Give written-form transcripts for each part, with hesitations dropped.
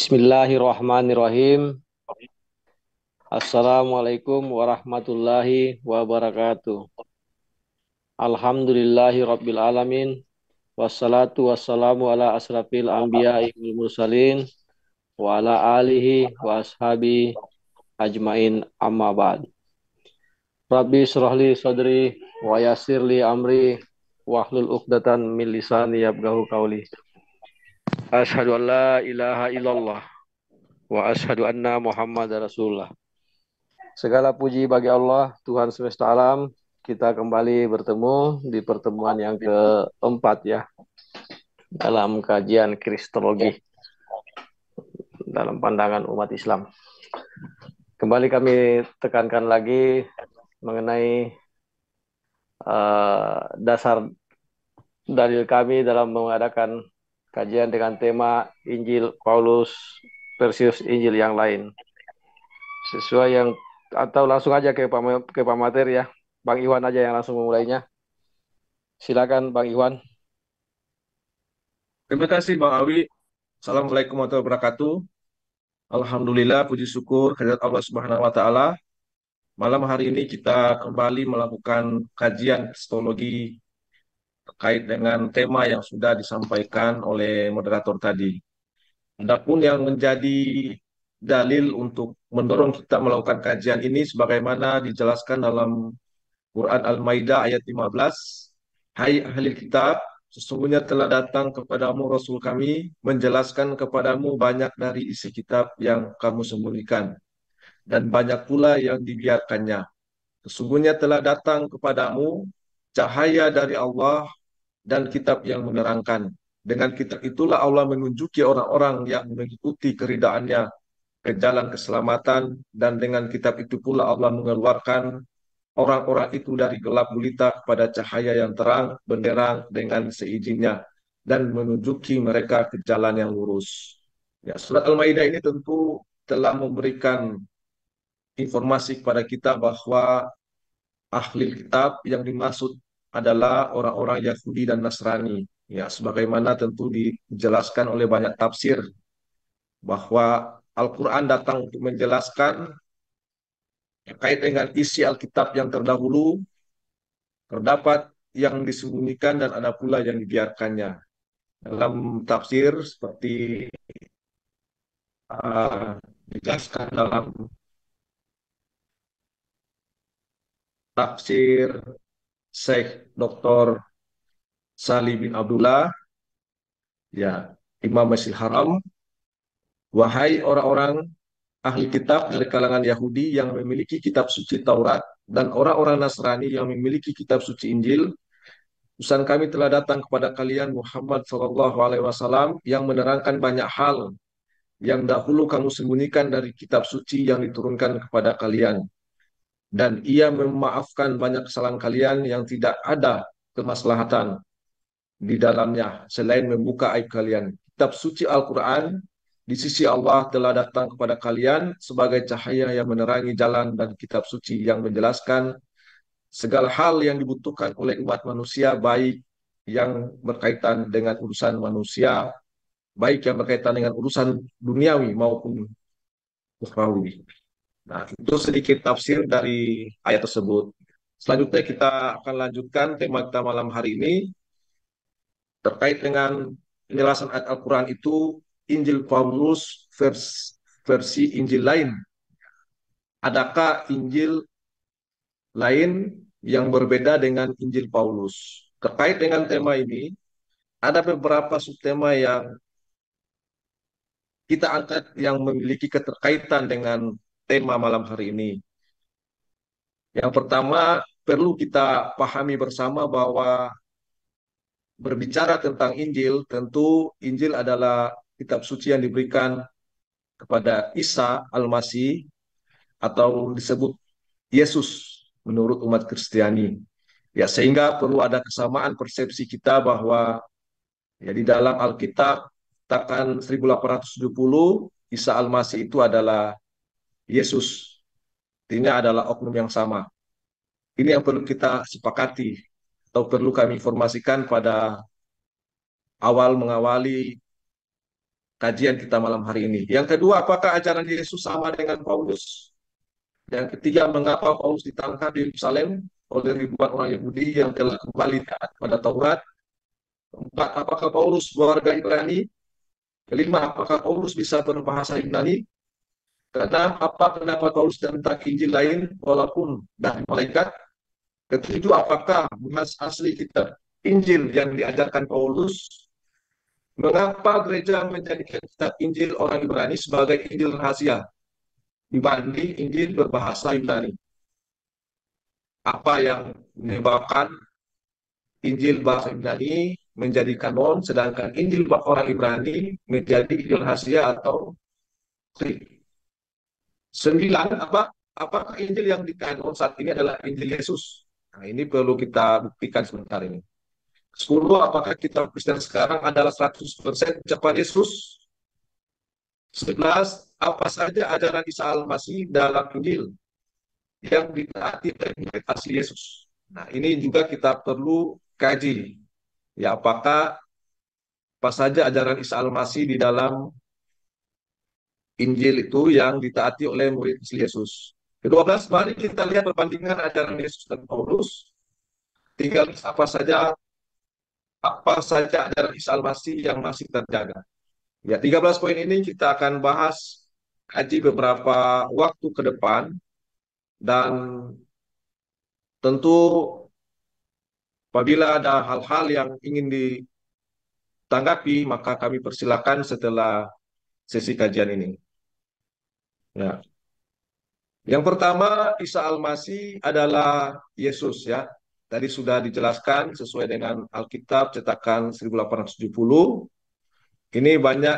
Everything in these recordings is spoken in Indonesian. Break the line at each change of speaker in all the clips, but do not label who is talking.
Bismillahirrahmanirrahim. Assalamualaikum warahmatullahi wabarakatuh. Alhamdulillahi rabbil alamin. Wassalatu wassalamu ala asrafil anbiya'i wal mursalin wa ala alihi wa ashabi ajmain amma ba'd. Rabbi syrahli sadri wa yassirli amri wahlul uqdatan min lisani yafqahu qawli. Asyhadu an la ilaha illallah wa asyhadu anna Muhammadar Rasulullah. Segala puji bagi Allah, Tuhan semesta alam. Kita kembali bertemu di pertemuan yang keempat ya, dalam kajian Kristologi dalam pandangan umat Islam. Kembali kami tekankan lagi mengenai dasar dalil kami dalam mengadakan kajian dengan tema Injil Paulus versus Injil yang lain. Sesuai yang atau langsung aja ke materi ya. Bang Iwan aja yang langsung memulainya. Silakan Bang Iwan.
Terima kasih Bang Awi. Assalamualaikum warahmatullahi wabarakatuh. Alhamdulillah, puji syukur kehadirat Allah Subhanahu wa taala. Malam hari ini kita kembali melakukan kajian kristologi terkait dengan tema yang sudah disampaikan oleh moderator tadi. Adapun yang menjadi dalil untuk mendorong kita melakukan kajian ini sebagaimana dijelaskan dalam Quran Al-Maidah ayat 15. Hai ahli kitab, sesungguhnya telah datang kepadamu Rasul kami, menjelaskan kepadamu banyak dari isi kitab yang kamu sembunyikan, dan banyak pula yang dibiarkannya. Sesungguhnya telah datang kepadamu cahaya dari Allah dan kitab yang menerangkan. Dengan kitab itulah Allah menunjuki orang-orang yang mengikuti keridaannya ke jalan keselamatan, dan dengan kitab itu pula Allah mengeluarkan orang-orang itu dari gelap gulita kepada cahaya yang terang benderang dengan seizinnya, dan menunjuki mereka ke jalan yang lurus. Ya, surat Al-Maidah ini tentu telah memberikan informasi kepada kita bahwa ahli kitab yang dimaksud adalah orang-orang Yahudi dan Nasrani. Ya, sebagaimana tentu dijelaskan oleh banyak tafsir bahwa Al-Quran datang untuk menjelaskan terkait dengan isi Alkitab yang terdahulu, terdapat yang disembunyikan dan ada pula yang dibiarkannya. Dalam tafsir seperti dijelaskan dalam tafsir Syekh Dr. Salih bin Abdullah, ya, Imam Masjidil Haram, wahai orang-orang ahli kitab dari kalangan Yahudi yang memiliki kitab suci Taurat dan orang-orang Nasrani yang memiliki kitab suci Injil, pesan kami telah datang kepada kalian Muhammad SAW yang menerangkan banyak hal yang dahulu kamu sembunyikan dari kitab suci yang diturunkan kepada kalian. Dan ia memaafkan banyak kesalahan kalian yang tidak ada kemaslahatan di dalamnya selain membuka aib kalian. Kitab suci Al-Quran di sisi Allah telah datang kepada kalian sebagai cahaya yang menerangi jalan, dan kitab suci yang menjelaskan segala hal yang dibutuhkan oleh umat manusia, baik yang berkaitan dengan urusan manusia, baik yang berkaitan dengan urusan duniawi maupun ukhrawi. Nah, itu sedikit tafsir dari ayat tersebut. Selanjutnya kita akan lanjutkan tema kita malam hari ini terkait dengan penjelasan ayat Al-Quran itu, Injil Paulus versi Injil lain. Adakah Injil lain yang berbeda dengan Injil Paulus? Terkait dengan tema ini, ada beberapa subtema yang kita angkat yang memiliki keterkaitan dengan tema malam hari ini. Yang pertama, perlu kita pahami bersama bahwa berbicara tentang Injil, tentu Injil adalah kitab suci yang diberikan kepada Isa Al-Masih atau disebut Yesus menurut umat Kristiani. Ya, sehingga perlu ada kesamaan persepsi kita bahwa ya di dalam Alkitab katakan 1870 Isa Al-Masih itu adalah Yesus. Artinya adalah oknum yang sama. Ini yang perlu kita sepakati atau perlu kami informasikan pada awal mengawali kajian kita malam hari ini. Yang kedua, apakah ajaran Yesus sama dengan Paulus? Yang ketiga, mengapa Paulus ditangkap di Yerusalem oleh ribuan orang Yahudi yang telah kembali taat pada Taurat? Keempat, apakah Paulus warga Ibrani? Kelima, apakah Paulus bisa berbahasa Yunani? Keenam, apa pendapat Paulus tentang Injil lain walaupun dari malaikat? Ketujuh, apakah benas asli kita Injil yang diajarkan Paulus? Mengapa gereja menjadikan kitab Injil orang Ibrani sebagai Injil rahasia dibanding Injil berbahasa Yunani? Apa yang menyebabkan Injil bahasa Yunani menjadi kanon, sedangkan Injil orang Ibrani menjadi Injil rahasia atau trik? Sembilan, apakah Injil yang dikanon saat ini adalah Injil Yesus? Nah, ini perlu kita buktikan sebentar ini. 10, apakah kitab Kristen sekarang adalah 100% ucapan Yesus? 11, apa saja ajaran Isa Al-Masih dalam Injil yang ditaati oleh murid asli Yesus? Nah, ini juga kita perlu kaji. Ya, apakah apa saja ajaran Isa Al-Masih di dalam Injil itu yang ditaati oleh murid asli Yesus? Ke-12, mari kita lihat perbandingan ajaran Yesus dan Paulus. 13, apa saja ajaran Isa Al-Masih yang masih terjaga. Ya, 13 poin ini kita akan bahas kaji beberapa waktu ke depan, dan tentu apabila ada hal-hal yang ingin ditanggapi, maka kami persilakan setelah sesi kajian ini. Ya. Yang pertama, Isa Al-Masih adalah Yesus, ya. Tadi sudah dijelaskan sesuai dengan Alkitab cetakan 1870. Ini banyak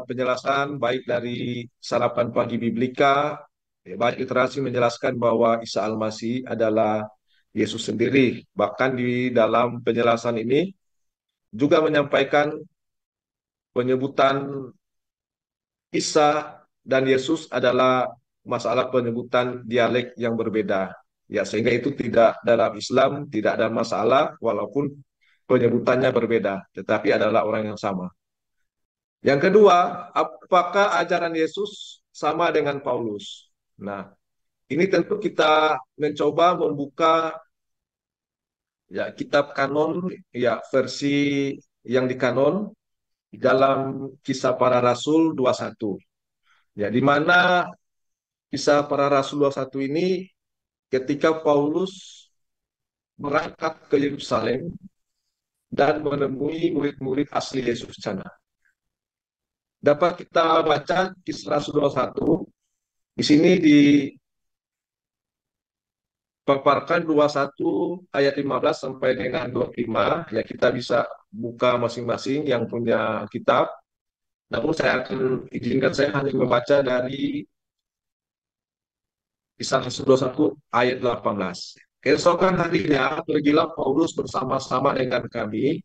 penjelasan baik dari Sarapan Pagi Biblika, ya, baik literasi menjelaskan bahwa Isa Al-Masih adalah Yesus sendiri. Bahkan di dalam penjelasan ini juga menyampaikan penyebutan Isa dan Yesus adalah masalah penyebutan dialek yang berbeda. Ya, sehingga itu tidak dalam Islam, tidak ada masalah walaupun penyebutannya berbeda, tetapi adalah orang yang sama. Yang kedua, apakah ajaran Yesus sama dengan Paulus? Nah, ini tentu kita mencoba membuka ya kitab kanon, ya versi yang dikanon dalam Kisah Para Rasul 21. Ya, di mana Kisah Para Rasul 21 ini ketika Paulus berangkat ke Yerusalem dan menemui murid-murid asli Yesus sana. Dapat kita baca Kisah Rasul 21. Di sini dipaparkan 21 ayat 15 sampai dengan 25. Ya, kita bisa buka masing-masing yang punya kitab. Namun saya akan izinkan saya hanya membaca dari Kisah Rasul 21 ayat 18. Keesokan harinya pergilah Paulus bersama-sama dengan kami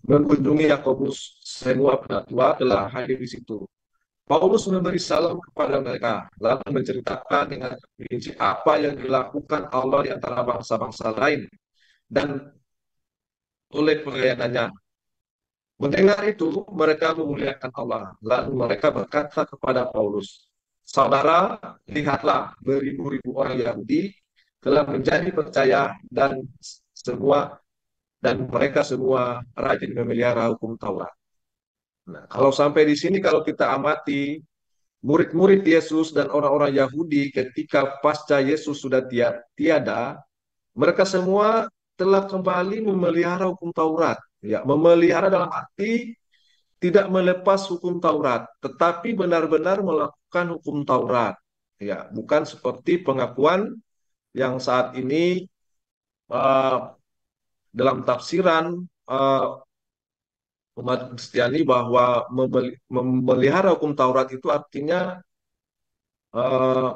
mengunjungi Yakobus. Semua penatua telah hadir di situ. Paulus memberi salam kepada mereka, lalu menceritakan dengan rinci apa yang dilakukan Allah di antara bangsa-bangsa lain dan oleh pelayanannya. Mendengar itu, mereka memuliakan Allah. Lalu mereka berkata kepada Paulus, "Saudara, lihatlah beribu-ribu orang Yahudi telah menjadi percaya dan mereka semua rajin memelihara hukum Taurat." Nah, kalau sampai di sini, kalau kita amati murid-murid Yesus dan orang-orang Yahudi ketika pasca Yesus sudah tiada, mereka semua telah kembali memelihara hukum Taurat. Ya, memelihara dalam arti tidak melepas hukum Taurat, tetapi benar-benar melakukan hukum Taurat. Ya, bukan seperti pengakuan yang saat ini dalam tafsiran umat Kristiani bahwa memelihara hukum Taurat itu artinya eh,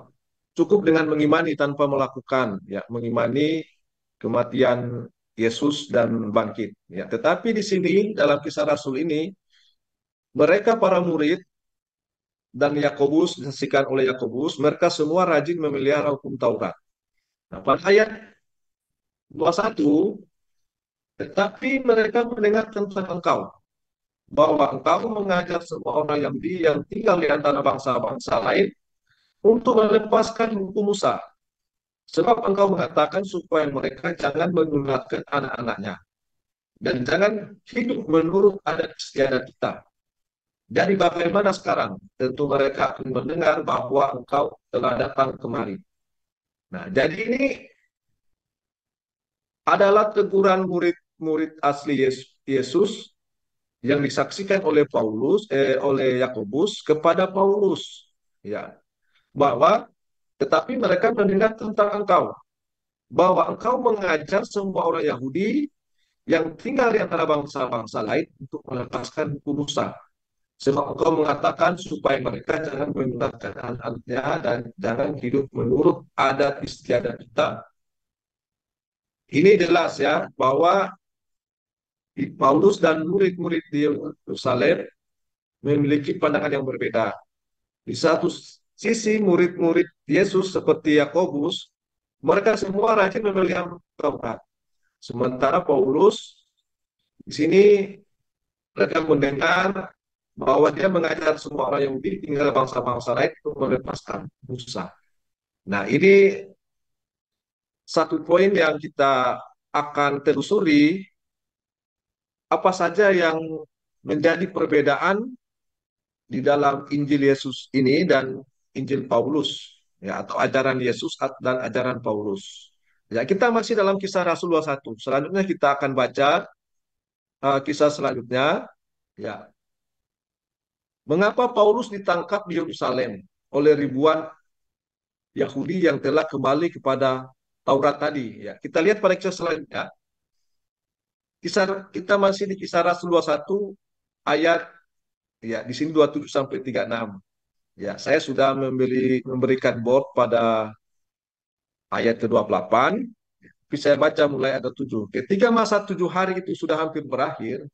cukup dengan mengimani tanpa melakukan, ya, mengimani kematian Yesus dan bangkit. Ya, tetapi di sini dalam Kisah Rasul ini mereka para murid dan Yakobus disaksikan oleh Yakobus, mereka semua rajin memelihara hukum Taurat. Nah, pada ayat 21, tetapi mereka mendengar tentang engkau. bahwa engkau mengajar semua orang Yahudi yang tinggal di antara bangsa-bangsa lain untuk melepaskan hukum Musa. Sebab engkau mengatakan supaya mereka jangan menularkan anak-anaknya dan jangan hidup menurut adat istiadat kita. Jadi bagaimana sekarang? Tentu mereka akan mendengar bahwa engkau telah datang kemari. Nah, jadi ini adalah teguran murid-murid asli Yesus yang disaksikan oleh Yakobus kepada Paulus, ya, bahwa tetapi mereka mendengar tentang engkau, bahwa engkau mengajar semua orang Yahudi yang tinggal di antara bangsa-bangsa lain untuk melepaskan hukum Musa. Sebab engkau mengatakan supaya mereka jangan meninggalkan anak-anaknya dan jangan hidup menurut adat istiadat kita. Ini jelas ya bahwa Paulus dan murid-murid di Yerusalem memiliki pandangan yang berbeda. Di satu sisi murid-murid Yesus seperti Yakobus, mereka semua rajin memelihara Taurat. Sementara Paulus di sini mereka mendengar bahwa dia mengajar semua orang Yahudi tinggal bangsa-bangsa lain untuk melepaskan Musa. Nah, ini satu poin yang kita akan telusuri apa saja yang menjadi perbedaan di dalam Injil Yesus ini dan Injil Paulus, ya, atau ajaran Yesus dan ajaran Paulus. Ya, kita masih dalam kisah Rasul 21. Selanjutnya kita akan baca kisah selanjutnya, ya. Mengapa Paulus ditangkap di Yerusalem oleh ribuan Yahudi yang telah kembali kepada Taurat tadi, ya. Kita lihat pada kisah selanjutnya. Kita masih di kisah Rasul 21 ayat, ya, di sini 27 sampai 36. Ya, saya sudah memberikan board pada ayat ke-28, tapi saya baca mulai ada 7. Ketika masa 7 hari itu sudah hampir berakhir,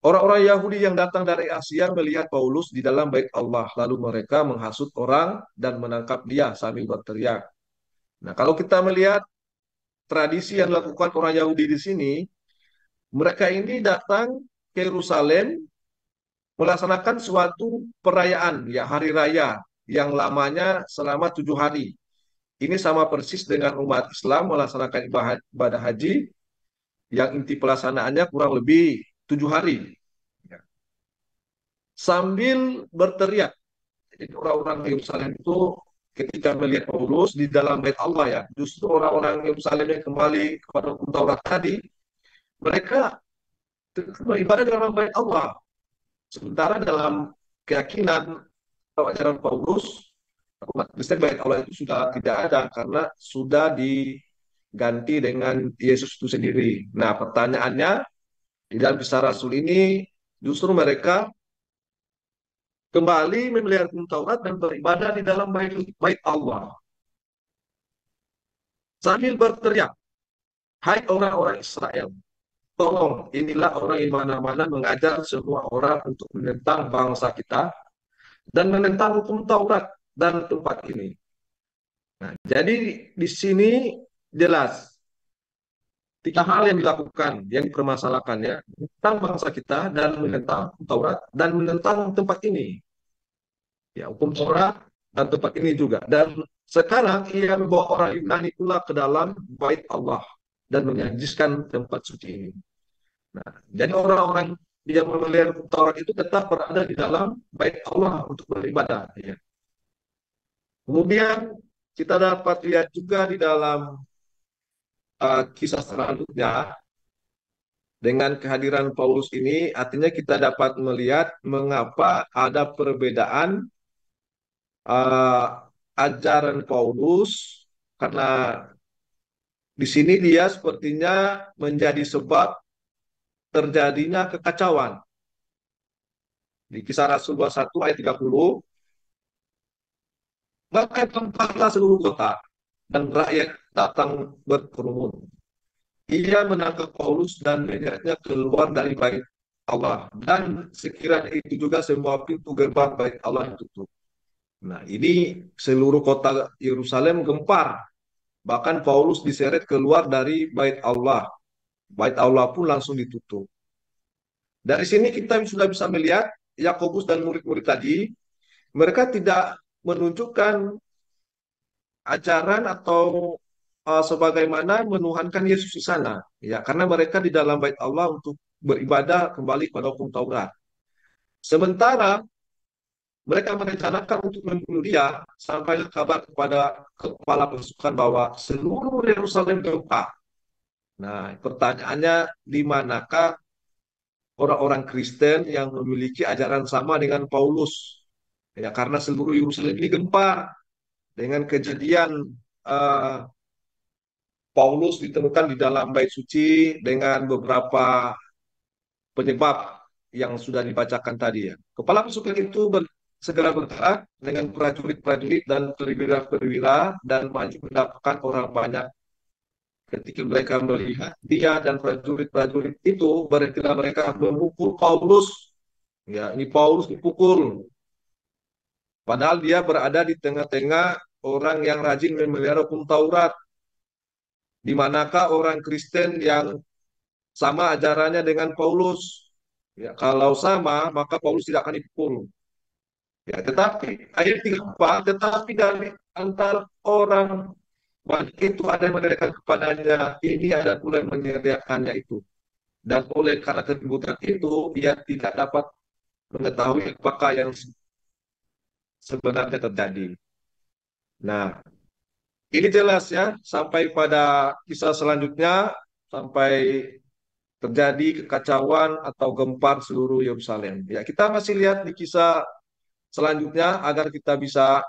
orang-orang Yahudi yang datang dari Asia melihat Paulus di dalam bait Allah, lalu mereka menghasut orang dan menangkap dia sambil berteriak. Nah, kalau kita melihat tradisi yang dilakukan orang Yahudi di sini, mereka ini datang ke Yerusalem melaksanakan suatu perayaan, ya, hari raya yang lamanya selama 7 hari. Ini sama persis dengan umat Islam melaksanakan ibadah haji yang inti pelaksanaannya kurang lebih 7 hari. Ya. Sambil berteriak, jadi orang-orang Yerusalem itu ketika melihat Paulus di dalam bait Allah, ya, justru orang-orang Yerusalem yang kembali kepada hukum Taurat tadi, mereka beribadah di dalam bait Allah. Sementara dalam keyakinan atau ajaran Paulus, umat Kristen bait Allah itu sudah tidak ada karena sudah diganti dengan Yesus itu sendiri. Nah, pertanyaannya di dalam kisah Rasul ini justru mereka kembali memelihara hukum Taurat dan beribadah di dalam bait Allah sambil berteriak, "Hai orang-orang Israel, tolong, inilah orang yang mana-mana mengajar semua orang untuk menentang bangsa kita dan menentang hukum Taurat dan tempat ini." Nah, jadi di sini jelas tiga hal yang dilakukan, yang dipermasalahkan, ya, tentang bangsa kita dan menentang Taurat dan menentang tempat ini, ya, hukum Taurat dan tempat ini juga. Dan sekarang ia membawa orang Yunani pula ke dalam bait Allah dan menyanjiskan tempat suci ini. Nah, jadi orang-orang yang memelihara hukum Taurat itu tetap berada di dalam bait Allah untuk beribadah, ya. Kemudian kita dapat lihat juga di dalam kisah selanjutnya, dengan kehadiran Paulus ini, artinya kita dapat melihat mengapa ada perbedaan uh, ajaran Paulus, karena di sini dia sepertinya menjadi sebab terjadinya kekacauan. Di kisah Rasul 21 ayat 30, maka tempatlah seluruh kota dan rakyat datang berkerumun. Ia menangkap Paulus dan menyeretnya keluar dari bait Allah. Dan sekiranya itu juga semua pintu gerbang bait Allah ditutup. Nah, ini seluruh kota Yerusalem gempar. Bahkan Paulus diseret keluar dari bait Allah. Bait Allah pun langsung ditutup. Dari sini kita sudah bisa melihat Yakobus dan murid-murid tadi, mereka tidak menunjukkan ajaran atau sebagaimana menuhankan Yesus di sana, ya, karena mereka di dalam bait Allah untuk beribadah kembali pada hukum Taurat. Sementara mereka merencanakan untuk membunuh dia, sampai kabar kepada kepala pasukan bahwa seluruh Yerusalem gempa. Nah, pertanyaannya, di manakah orang-orang Kristen yang memiliki ajaran sama dengan Paulus? Ya, karena seluruh Yerusalem ini gempa dengan kejadian uh, Paulus ditemukan di dalam bait suci dengan beberapa penyebab yang sudah dibacakan tadi, ya. Kepala pasukan itu segera bergerak dengan prajurit-prajurit dan perwira-perwira dan maju mendapatkan orang banyak. Ketika mereka melihat dia dan prajurit-prajurit itu, berarti mereka memukul Paulus. Ya, ini Paulus dipukul. Padahal dia berada di tengah-tengah orang yang rajin memelihara hukum Taurat. Di manakah orang Kristen yang sama ajarannya dengan Paulus? Ya, kalau sama, maka Paulus tidak akan dipukul. Ya, tetapi ayat 34, tetapi dari antara orang banyak itu ada yang meneriakan kepadanya, ini ada pula yang meneriakannya itu. Dan oleh karena keributan itu, dia tidak dapat mengetahui apakah yang sebenarnya terjadi. Nah, ini jelas ya, sampai pada kisah selanjutnya, sampai terjadi kekacauan atau gempar seluruh Yerusalem. Ya, kita masih lihat di kisah selanjutnya agar kita bisa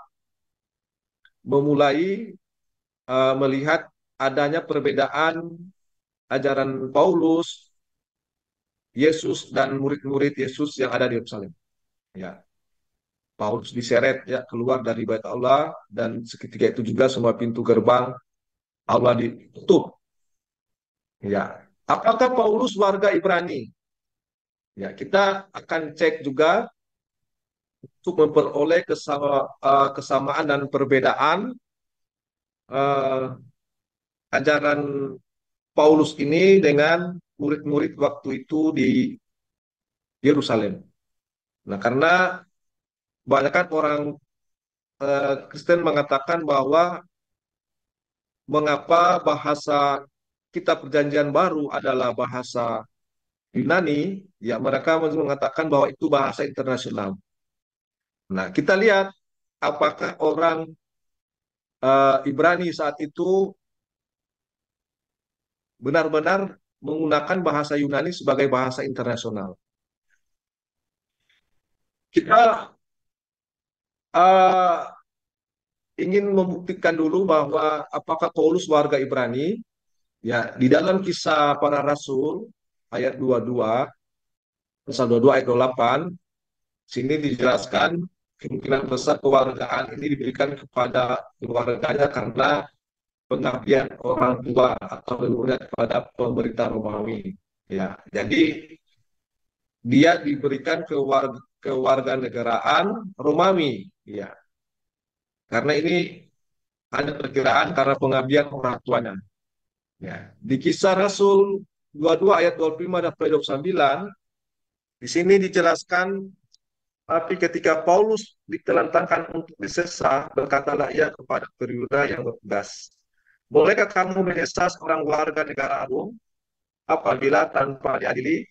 memulai melihat adanya perbedaan ajaran Paulus, Yesus dan murid-murid Yesus yang ada di Yerusalem. Ya, Paulus diseret ya keluar dari bait Allah dan seketika itu juga semua pintu gerbang Allah ditutup. Ya, apakah Paulus warga Ibrani? Ya, kita akan cek juga untuk memperoleh kesamaan dan perbedaan uh, ajaran Paulus ini dengan murid-murid waktu itu di Yerusalem. Nah, karena banyak kan orang Kristen mengatakan bahwa mengapa bahasa kitab Perjanjian Baru adalah bahasa Yunani, ya mereka mengatakan bahwa itu bahasa internasional. Nah, kita lihat apakah orang Ibrani saat itu benar-benar menggunakan bahasa Yunani sebagai bahasa internasional. Kita uh, ingin membuktikan dulu bahwa apakah Paulus warga Ibrani. Ya, di dalam kisah para rasul ayat 22, pasal 22 ayat 28, sini dijelaskan kemungkinan besar kewargaan ini diberikan kepada keluarganya karena pengabdian orang tua atau leluhur kepada pemerintah Romawi. Ya, jadi dia diberikan kewarganegaraan Romawi. Ya, karena ini ada perkiraan karena pengabdian orang tuanya. Ya, di kisah Rasul 22 ayat 25 dan 29, di sini dijelaskan, tapi ketika Paulus ditelentangkan untuk disesah, berkatalah ia kepada perwira yang bertugas, bolehkah kamu menyesah seorang warga negara Rom apabila tanpa diadili?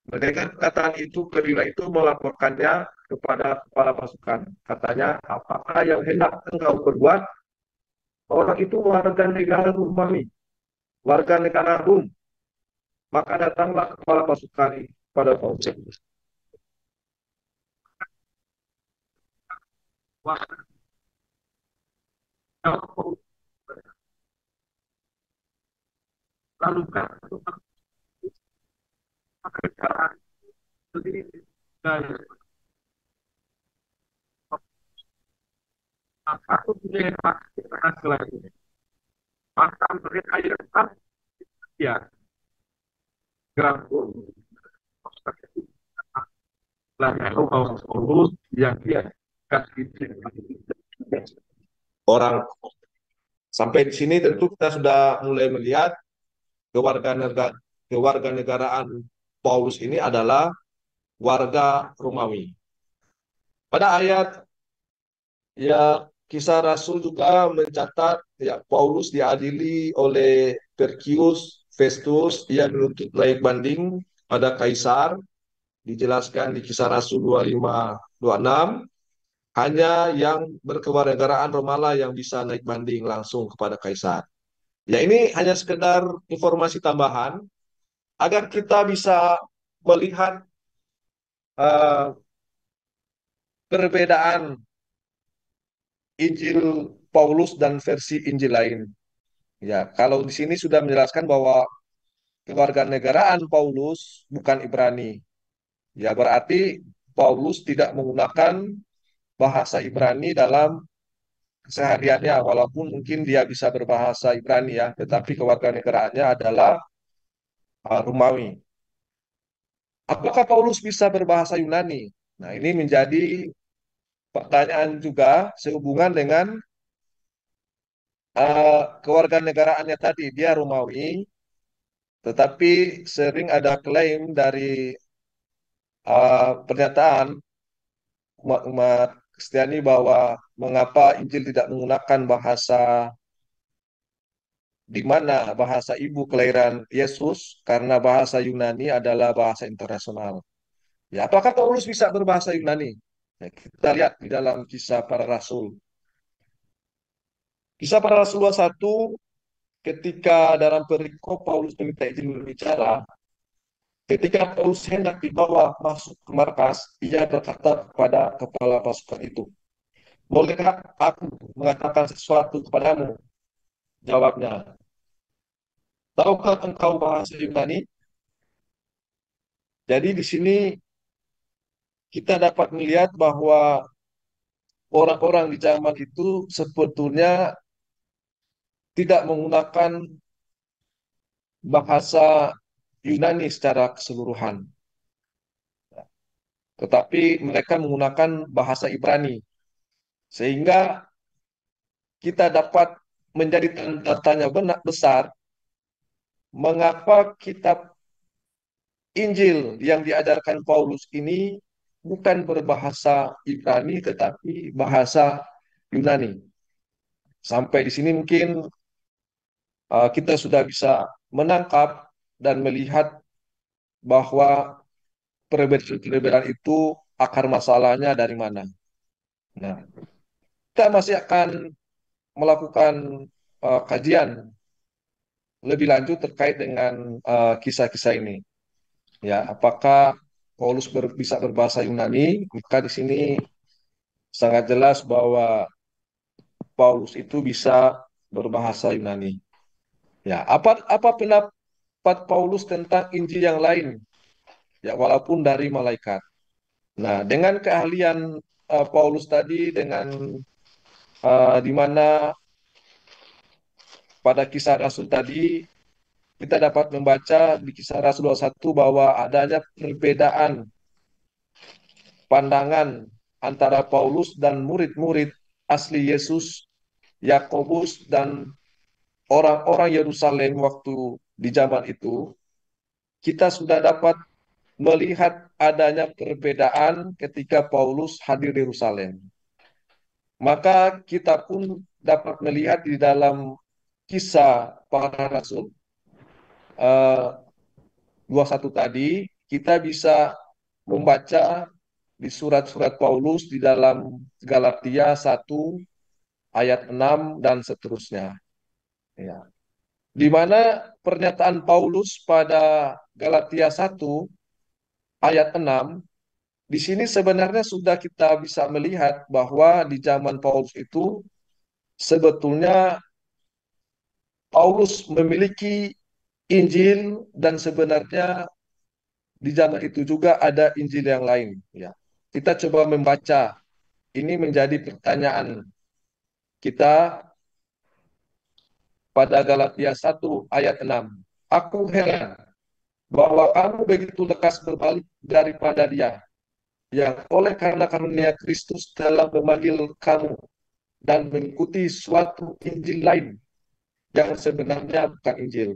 Mendengar perkataan itu, perwira itu melaporkannya kepada kepala pasukan. Katanya, apakah yang hendak engkau perbuat? Orang itu warga negara Romawi, warga negara Rom. Maka datanglah kepala pasukan pada Paulus. Lalu pekerjaan sendiri dari aku punya hak lagi. Maka mereka yang ya ganggu lah Paulus yang dia kasih orang. Sampai di sini tentu kita sudah mulai melihat kewarganegaraan Paulus ini adalah warga Romawi. Pada ayat ya Kisah Rasul juga mencatat ya Paulus diadili oleh Perkius Festus yang menuntut layak banding pada kaisar, dijelaskan di Kisah Rasul 25-26, hanya yang berkewarganegaraan Romalah yang bisa naik banding langsung kepada kaisar. Ya ini hanya sekedar informasi tambahan agar kita bisa melihat uh, perbedaan Injil Paulus dan versi Injil lain. Ya, kalau di sini sudah menjelaskan bahwa kewarganegaraan Paulus bukan Ibrani. Ya, berarti Paulus tidak menggunakan bahasa Ibrani dalam kesehariannya, walaupun mungkin dia bisa berbahasa Ibrani ya, tetapi kewarganegaraannya adalah Romawi. Apakah Paulus bisa berbahasa Yunani? Nah, ini menjadi pertanyaan juga sehubungan dengan kewarganegaraannya tadi. Dia Romawi, tetapi sering ada klaim dari pernyataan umat Kristiani bahwa mengapa Injil tidak menggunakan bahasa di mana bahasa ibu kelahiran Yesus, karena bahasa Yunani adalah bahasa internasional. Ya, apakah Paulus bisa berbahasa Yunani? Ya, kita lihat di dalam Kisah Para Rasul. Kisah Para Rasul 21, ketika dalam perikop Paulus meminta izin berbicara, ketika Paulus hendak dibawa masuk ke markas, ia berkata kepada kepala pasukan itu, "Bolehkah aku mengatakan sesuatu kepadamu?" Jawabnya, "Tahukah engkau bahasa Yunani?" Jadi di sini kita dapat melihat bahwa orang-orang di zaman itu sebetulnya tidak menggunakan bahasa Yunani secara keseluruhan, tetapi mereka menggunakan bahasa Ibrani. Sehingga kita dapat menjadi tanda tanya benar besar mengapa kitab Injil yang diajarkan Paulus ini bukan berbahasa Ibrani tetapi bahasa Yunani. Sampai di sini mungkin kita sudah bisa menangkap dan melihat bahwa perbedaan itu akar masalahnya dari mana. Nah, kita masih akan melakukan kajian lebih lanjut terkait dengan kisah-kisah ini. Ya, apakah Paulus bisa berbahasa Yunani? Maka di sini sangat jelas bahwa Paulus itu bisa berbahasa Yunani. Ya, apa pendapat Paulus tentang Injil yang lain? Ya, walaupun dari malaikat. Nah, dengan keahlian Paulus tadi, dengan di mana pada kisah Rasul tadi kita dapat membaca di kisah Rasul 21 bahwa adanya perbedaan pandangan antara Paulus dan murid-murid asli Yesus, Yakobus, dan orang-orang Yerusalem waktu di zaman itu. Kita sudah dapat melihat adanya perbedaan ketika Paulus hadir di Yerusalem. Maka kita pun dapat melihat di dalam kisah para rasul 21 tadi, kita bisa membaca di surat-surat Paulus di dalam Galatia 1 ayat 6 dan seterusnya. Ya. Di mana pernyataan Paulus pada Galatia 1 ayat 6, di sini sebenarnya sudah kita bisa melihat bahwa di zaman Paulus itu sebetulnya Paulus memiliki Injil dan sebenarnya di zaman itu juga ada Injil yang lain. Ya. Kita coba membaca, ini menjadi pertanyaan kita pada Galatia 1 ayat 6. Aku heran bahwa kamu begitu lekas berbalik daripada dia, yang oleh karena karunia Kristus telah memanggil kamu dan mengikuti suatu Injil lain yang sebenarnya bukan Injil.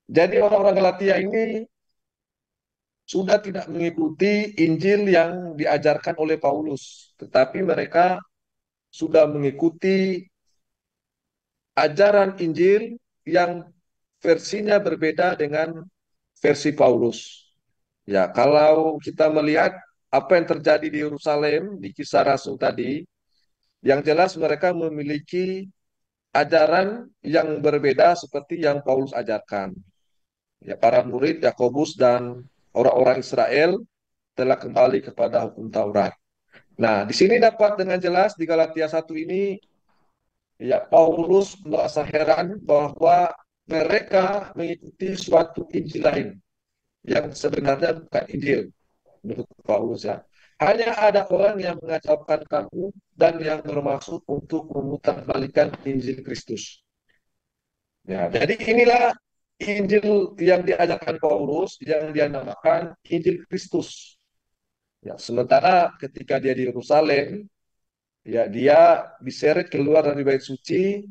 Jadi orang-orang Galatia ini sudah tidak mengikuti Injil yang diajarkan oleh Paulus, tetapi mereka sudah mengikuti ajaran Injil yang versinya berbeda dengan versi Paulus. Ya, kalau kita melihat apa yang terjadi di Yerusalem di Kisah Rasul tadi, yang jelas mereka memiliki ajaran yang berbeda seperti yang Paulus ajarkan. Ya, para murid Yakobus dan orang-orang Israel telah kembali kepada hukum Taurat. Nah, di sini dapat dengan jelas di Galatia 1 ini, ya Paulus merasa heran bahwa mereka mengikuti suatu Injil lain yang sebenarnya bukan Injil menurut Paulus ya. Hanya ada orang yang mengacaukan kamu dan yang bermaksud untuk memutarbalikkan Injil Kristus. Ya, jadi inilah Injil yang diajarkan Paulus yang dia namakan Injil Kristus. Ya, sementara ketika dia di Yerusalem, ya dia diseret keluar dari bait suci,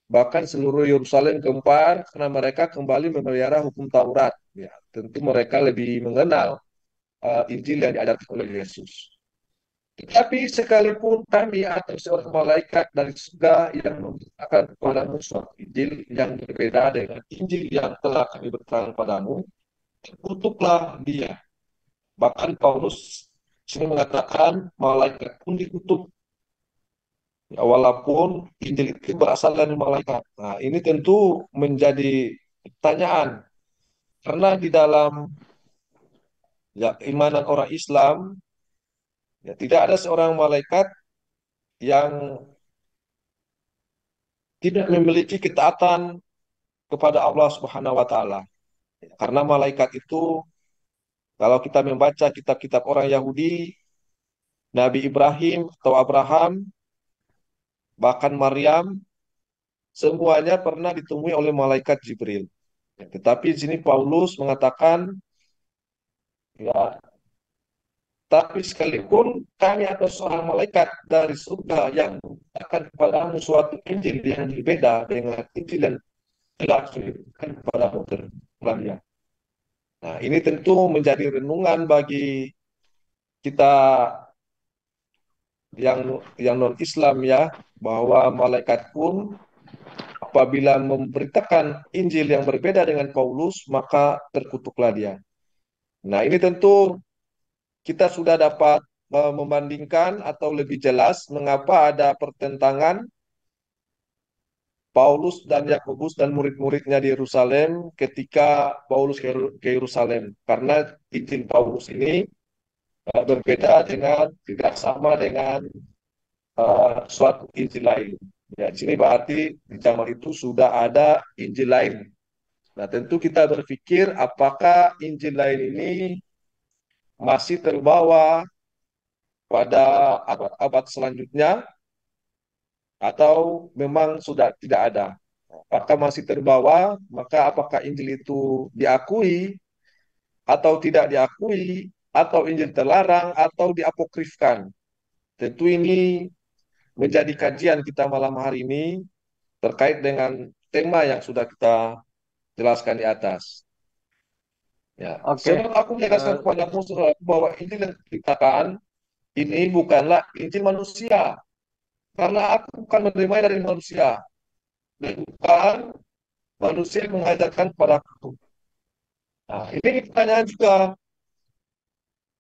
bahkan seluruh Yerusalem gempar karena mereka kembali memelihara hukum Taurat. Ya, tentu mereka lebih mengenal Injil yang diajarkan oleh Yesus. Tetapi sekalipun kami atau seorang malaikat dari surga yang memberitakan kepadamu suatu Injil yang berbeda dengan Injil yang telah kami beritakan padamu, kutuklah dia. Bahkan Paulus sini mengatakan malaikat pun dikutuk. Ya, walaupun Injil itu berasal dari malaikat. Nah, ini tentu menjadi pertanyaan. Karena di dalam ya, imanan orang Islam, ya, tidak ada seorang malaikat yang tidak memiliki ketaatan kepada Allah Subhanahu wa taala. Karena malaikat itu kalau kita membaca kitab-kitab orang Yahudi, Nabi Ibrahim atau Abraham, bahkan Maryam, semuanya pernah ditemui oleh malaikat Jibril. Tetapi di sini Paulus mengatakan, ya, tapi sekalipun kami atau seorang malaikat dari surga yang akan kepadamu suatu Injil yang berbeda dengan Injil yang telah diberikan kepadamu terlebih. Nah, ini tentu menjadi renungan bagi kita yang non Islam ya, bahwa malaikat pun apabila memberitakan Injil yang berbeda dengan Paulus maka terkutuklah dia. Nah, ini tentu kita sudah dapat membandingkan atau lebih jelas mengapa ada pertentangan Paulus dan Yakobus dan murid-muridnya di Yerusalem ketika Paulus ke Yerusalem, karena Injil Paulus ini berbeda dengan tidak sama dengan suatu Injil lain. Ya, di sini berarti di zaman itu sudah ada Injil lain. Nah, tentu kita berpikir apakah Injil lain ini masih terbawa pada abad-abad selanjutnya atau memang sudah tidak ada. Apakah masih terbawa, maka apakah Injil itu diakui atau tidak diakui, atau Injil terlarang atau diapokrifkan. Tentu ini menjadi kajian kita malam hari ini terkait dengan tema yang sudah kita jelaskan di atas. Ya,
Oke.
sebelum aku menjelaskan kepadamu saudaraku bahwa Injil yang diciptakan ini bukanlah Injil manusia, karena aku bukan menerima dari manusia, dan bukan manusia yang mengajarkan kepadaku. Nah, ini pertanyaan juga,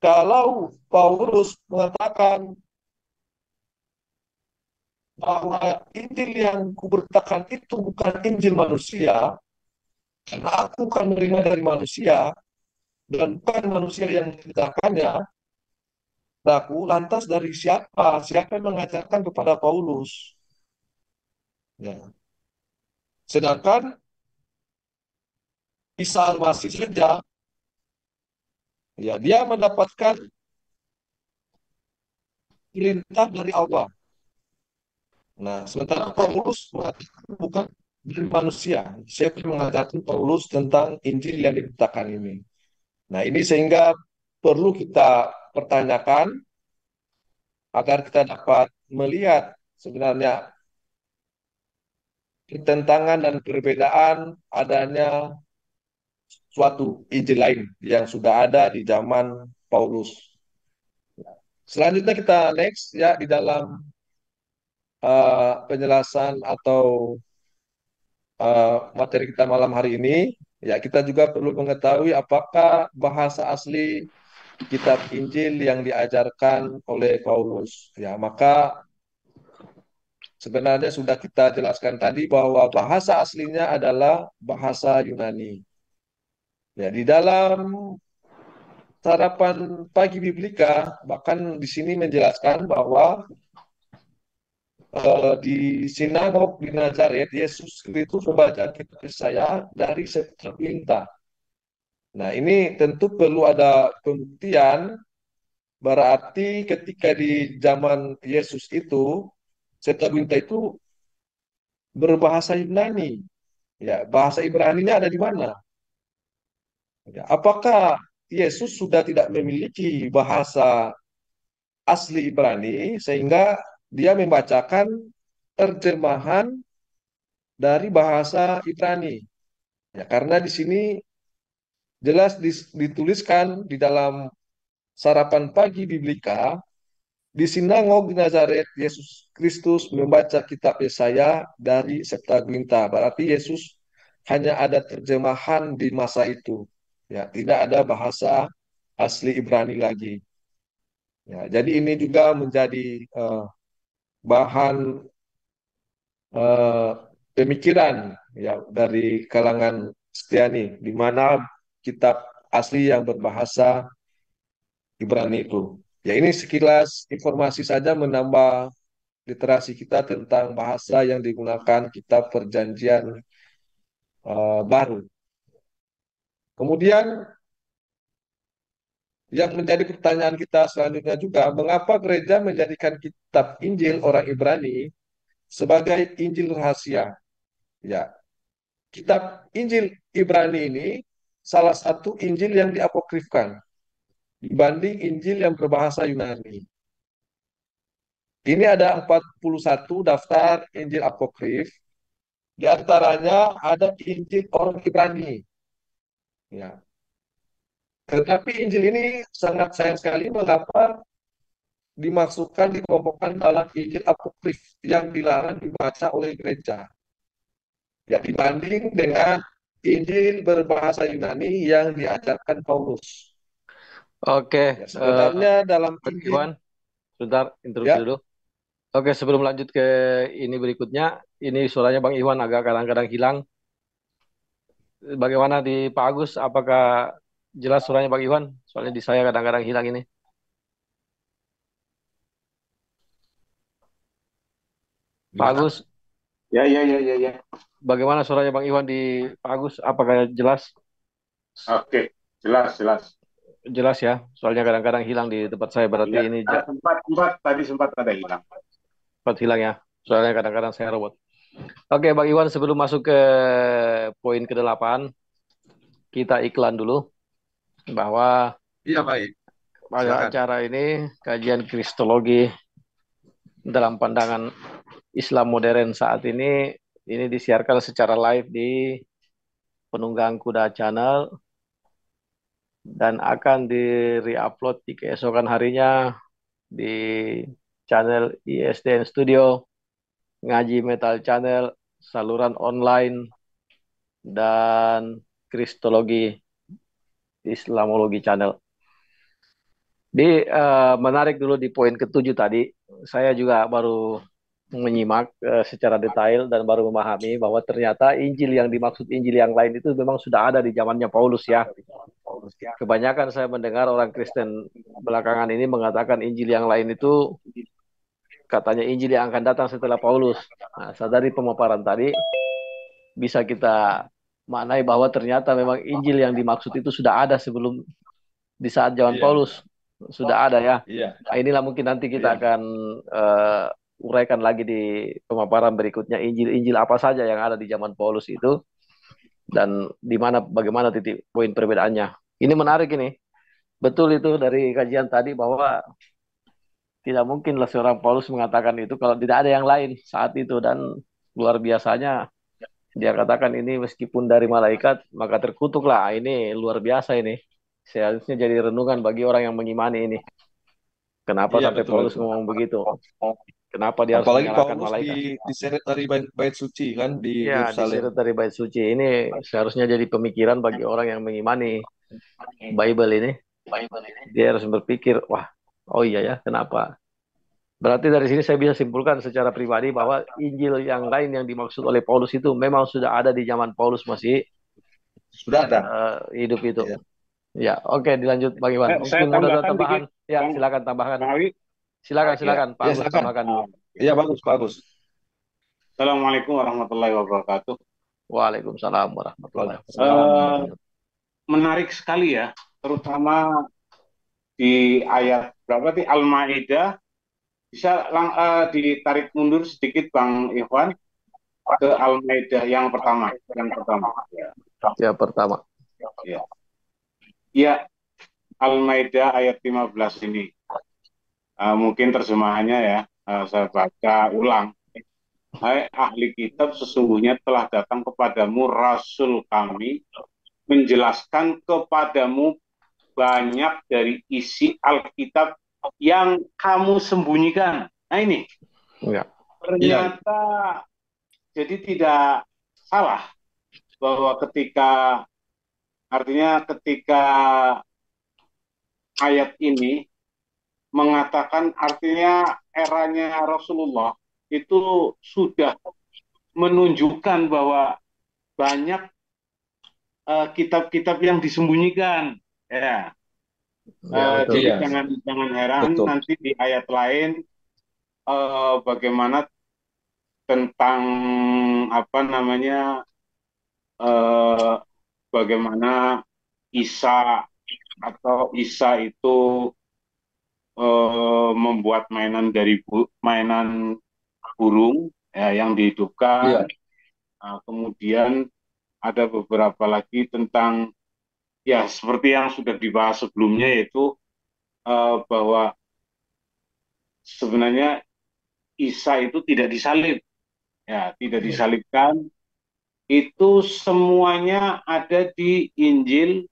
kalau Paulus mengatakan bahwa Injil yang kuberitakan itu bukan Injil manusia, karena aku bukan menerima dari manusia, dan bukan manusia yang menceritakannya, aku lantas dari siapa? Siapa yang mengajarkan kepada Paulus? Ya. Sedangkan Isa Al-Masih saja, ya dia mendapatkan perintah dari Allah. Nah, sementara Paulus mengatakan bukan dari manusia. Siapa yang mengajarkan Paulus tentang Injil yang diciptakan ini? Nah, ini sehingga perlu kita pertanyakan agar kita dapat melihat sebenarnya pertentangan dan perbedaan adanya suatu Injil lain yang sudah ada di zaman Paulus. Selanjutnya kita next ya di dalam penjelasan atau materi kita malam hari ini, ya kita juga perlu mengetahui apakah bahasa asli kitab Injil yang diajarkan oleh Paulus. Ya, maka sebenarnya sudah kita jelaskan tadi bahwa bahasa aslinya adalah bahasa Yunani. Ya, di dalam sarapan pagi Biblika bahkan di sini menjelaskan bahwa di sinagog di Nazaret Yesus Kristus membaca kitab Yesaya dari Septuaginta. Nah, ini tentu perlu ada pembuktian. Berarti ketika di zaman Yesus itu, Septuaginta itu berbahasa Yunani. Ya, bahasa Ibraninya ada di mana? Ya, apakah Yesus sudah tidak memiliki bahasa asli Ibrani sehingga dia membacakan terjemahan dari bahasa Ibrani? Ya, karena di sini jelas dituliskan di dalam sarapan pagi Biblika. Di sinagog di Nazaret, Yesus Kristus membaca kitab Yesaya dari Septuaginta. Berarti Yesus hanya ada terjemahan di masa itu. Ya, tidak ada bahasa asli Ibrani lagi. Ya, jadi ini juga menjadi bahan eh, pemikiran ya dari kalangan Kristiani, di mana kitab asli yang berbahasa Ibrani itu. Ya, ini sekilas informasi saja menambah literasi kita tentang bahasa yang digunakan kitab perjanjian baru. Kemudian yang menjadi pertanyaan kita selanjutnya juga, mengapa gereja menjadikan kitab Injil orang Ibrani sebagai Injil rahasia? Ya, kitab Injil Ibrani ini salah satu Injil yang diapokrifkan dibanding Injil yang berbahasa Yunani. Ini ada 41 daftar Injil apokrif, di antaranya ada Injil orang Ibrani. Ya, tetapi Injil ini sangat sayang sekali mengapa dimasukkan dikelompokkan dalam Injil apokrif yang dilarang dibaca oleh gereja. Ya, dibanding dengan Injil berbahasa Yunani yang diajarkan Paulus.
Oke,
Ya, sebenarnya dalam
Bang
Injil,
Iwan, sebentar interupsi
ya,
dulu. Oke, sebelum lanjut ke ini berikutnya, ini suaranya Bang Iwan agak kadang-kadang hilang. Bagaimana di Pak Agus? Apakah jelas suaranya Bang Iwan? Soalnya di saya kadang-kadang hilang ini. Pak
gimana?
Agus,
Ya, ya, ya, ya, ya.
bagaimana suaranya Bang Iwan di Pak Agus? Apakah jelas?
Oke, jelas, jelas.
Jelas ya. Soalnya kadang-kadang hilang di tempat saya. Berarti
Iya,
ini
sempat tadi sempat ada hilang.
cepat hilang ya. Soalnya kadang-kadang saya robot. Oke, Bang Iwan, sebelum masuk ke poin ke-8, kita iklan dulu bahwa
Iya baik,
pada
silakan.
acara ini kajian Kristologi dalam pandangan Islam modern saat ini disiarkan secara live di Penunggang Kuda Channel dan akan di-reupload di keesokan harinya di channel ISDN Studio, Ngaji Metal Channel, saluran online, dan Kristologi Islamologi Channel. Menarik dulu di poin ke-7 tadi, saya juga baru menyimak secara detail dan baru memahami bahwa ternyata Injil yang dimaksud Injil yang lain itu memang sudah ada di zamannya Paulus ya. Kebanyakan saya mendengar orang Kristen belakangan ini mengatakan Injil yang lain itu katanya Injil yang akan datang setelah Paulus. Nah, dari pemaparan tadi bisa kita maknai bahwa ternyata memang Injil yang dimaksud itu sudah ada sebelum di saat zaman
Iya,
Paulus sudah ada ya.
iya,
Nah, inilah mungkin nanti kita
iya,
akan uraikan lagi di pemaparan berikutnya Injil-Injil apa saja yang ada di zaman Paulus itu dan di mana bagaimana titik poin perbedaannya. Ini menarik ini. Betul itu dari kajian tadi bahwa tidak mungkinlah seorang Paulus mengatakan itu kalau tidak ada yang lain saat itu dan luar biasanya Dia katakan ini meskipun dari malaikat, maka terkutuklah. Ini luar biasa ini. Seharusnya jadi renungan bagi orang yang mengimani ini. Kenapa
Iya
sampai
betul
Paulus
itu.
ngomong begitu? Kenapa dia harus
Apalagi
menyalahkan
Paulus
malaikat?
diseret dari bait suci kan di
Ya,
Yerusalem.
diseret dari bait suci. Ini seharusnya jadi pemikiran bagi orang yang mengimani Bible ini. Dia harus berpikir, wah, oh iya ya, kenapa? Berarti dari sini saya bisa simpulkan secara pribadi bahwa Injil yang lain yang dimaksud oleh Paulus itu memang sudah ada di zaman Paulus masih
Sudah ada.
hidup itu.
Iya.
Ya, oke, dilanjut Bang Iwan.
Saya
Mungkin mau ada
tambahkan
tambahan?
dikit,
Ya,
Bang,
silakan tambahkan.
Bang Awi.
Silakan,
Ya.
silakan. Pak
Iya
Agus
silakan.
tambahkan.
Iya bagus bagus.
Assalamualaikum warahmatullahi wabarakatuh.
Waalaikumsalam warahmatullahi wabarakatuh.
Eh, Menarik sekali ya, terutama di ayat berapa sih Al-Maidah. Bisa ditarik mundur sedikit Bang Ikhwan ke Al-Maidah yang pertama, Ya,
Ya, pertama.
ya. Ya, Al-Maidah ayat 15 ini. Mungkin terjemahannya ya, saya baca ulang. Hai ahli kitab, sesungguhnya telah datang kepadamu Rasul kami, menjelaskan kepadamu banyak dari isi Alkitab yang kamu sembunyikan. Nah ini,
Ya,
Iya.
ternyata jadi tidak salah bahwa ketika ayat ini mengatakan artinya eranya Rasulullah itu sudah menunjukkan bahwa banyak kitab-kitab yang disembunyikan. Ya,
ya betul.
jadi
Iya
jangan heran
betul.
nanti di ayat lain bagaimana tentang apa namanya eh, bagaimana Isa atau Isa itu membuat mainan burung ya, yang dihidupkan.
Iya.
Nah, kemudian ada beberapa lagi tentang ya seperti yang sudah dibahas sebelumnya yaitu bahwa sebenarnya Isa itu tidak disalib, ya tidak disalibkan. Itu semuanya ada di Injil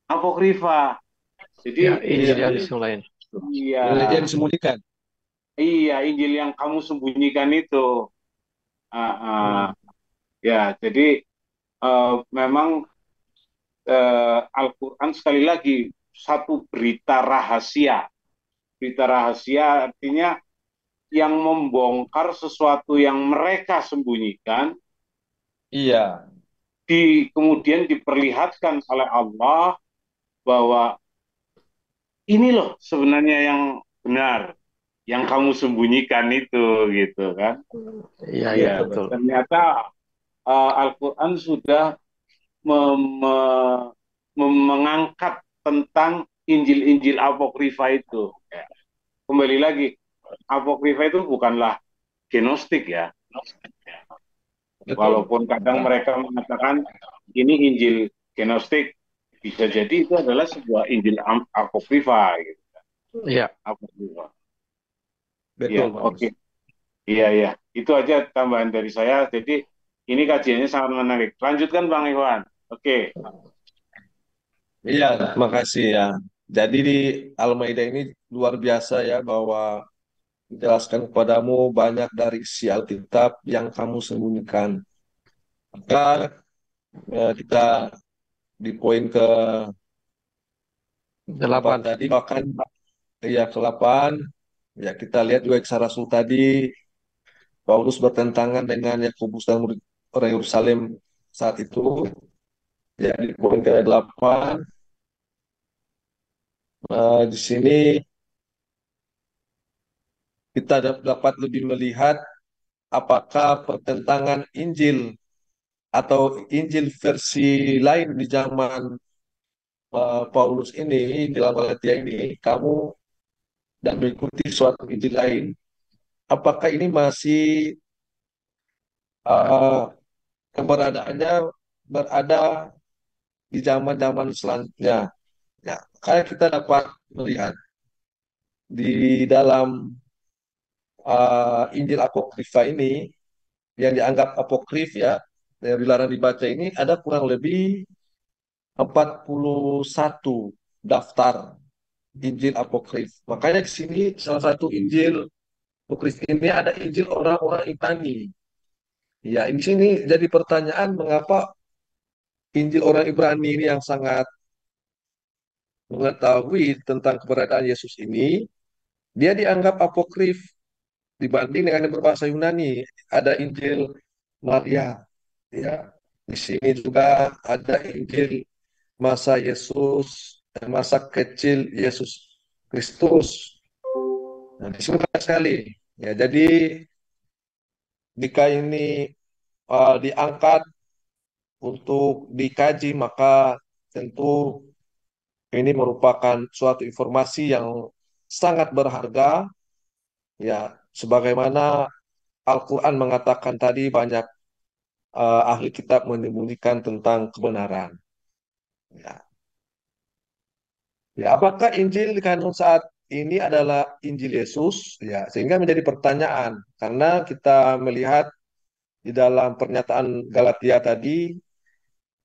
Apokrifa.
Ya,
Jadi
Injil
Iya
yang
iya.
disembunyikan.
iya,
Yang disembunyikan.
iya Injil yang kamu sembunyikan itu. Ah, ah.
Hmm.
Ya, jadi memang Al-Quran sekali lagi satu berita rahasia. Berita rahasia artinya yang membongkar sesuatu yang mereka sembunyikan,
Iya.
kemudian diperlihatkan oleh Allah bahwa ini loh sebenarnya yang benar, yang kamu sembunyikan itu, gitu kan?
Iya, iya
Ya,
betul.
ternyata Al-Quran sudah mengangkat tentang Injil-Injil Apokrifa itu. Ya. Kembali lagi, Apokrifa itu bukanlah genostik ya.
Betul.
Walaupun kadang mereka mengatakan ini Injil genostik, bisa jadi itu adalah sebuah Injil Apokrifa. Gitu.
Iya.
Apokrifa. Iya,
Betul
oke.
bagus.
Iya, iya. Itu aja tambahan dari saya. Jadi ini kajiannya sangat menarik. Lanjutkan Bang Iwan. Oke.
Iya, makasih ya. Jadi di Al-Maidah ini luar biasa ya bahwa menjelaskan kepadamu banyak dari isi Alkitab yang kamu sembunyikan. Maka kita di poin ke 4
8.
tadi bahkan ya ke-8 ya kita lihat juga Kisah Rasul tadi Paulus bertentangan dengan Yakobus dan murid orang Yerusalem saat itu. Ya di poin ke-8 di sini kita dapat lebih melihat apakah pertentangan Injil atau Injil versi lain di zaman Paulus ini, di dalam Galatia ini, kamu dan mengikuti suatu Injil lain. Apakah ini masih uh, keberadaannya berada di zaman-zaman selanjutnya? Ya, karena kita dapat melihat di dalam Injil Apokrifa ini, yang dianggap apokrif ya, yang dilarang dibaca ini ada kurang lebih 41 daftar Injil apokrif. Makanya di sini salah satu Injil apokrif ini ada Injil orang-orang Ibrani. Ya, di sini jadi pertanyaan mengapa Injil orang Ibrani ini yang sangat mengetahui tentang keberadaan Yesus ini, dia dianggap apokrif dibanding dengan yang berbahasa Yunani. Ada Injil Maria, ya. Di sini juga ada Injil masa Yesus, masa kecil Yesus Kristus. Nah, di sini banyak sekali. Ya, jadi jika ini diangkat untuk dikaji, maka tentu ini merupakan suatu informasi yang sangat berharga, ya, sebagaimana Al-Quran mengatakan tadi banyak ahli kitab menyembunyikan tentang kebenaran. Ya. Ya, apakah Injil di kanon saat ini adalah Injil Yesus? Ya, sehingga menjadi pertanyaan karena kita melihat di dalam pernyataan Galatia tadi,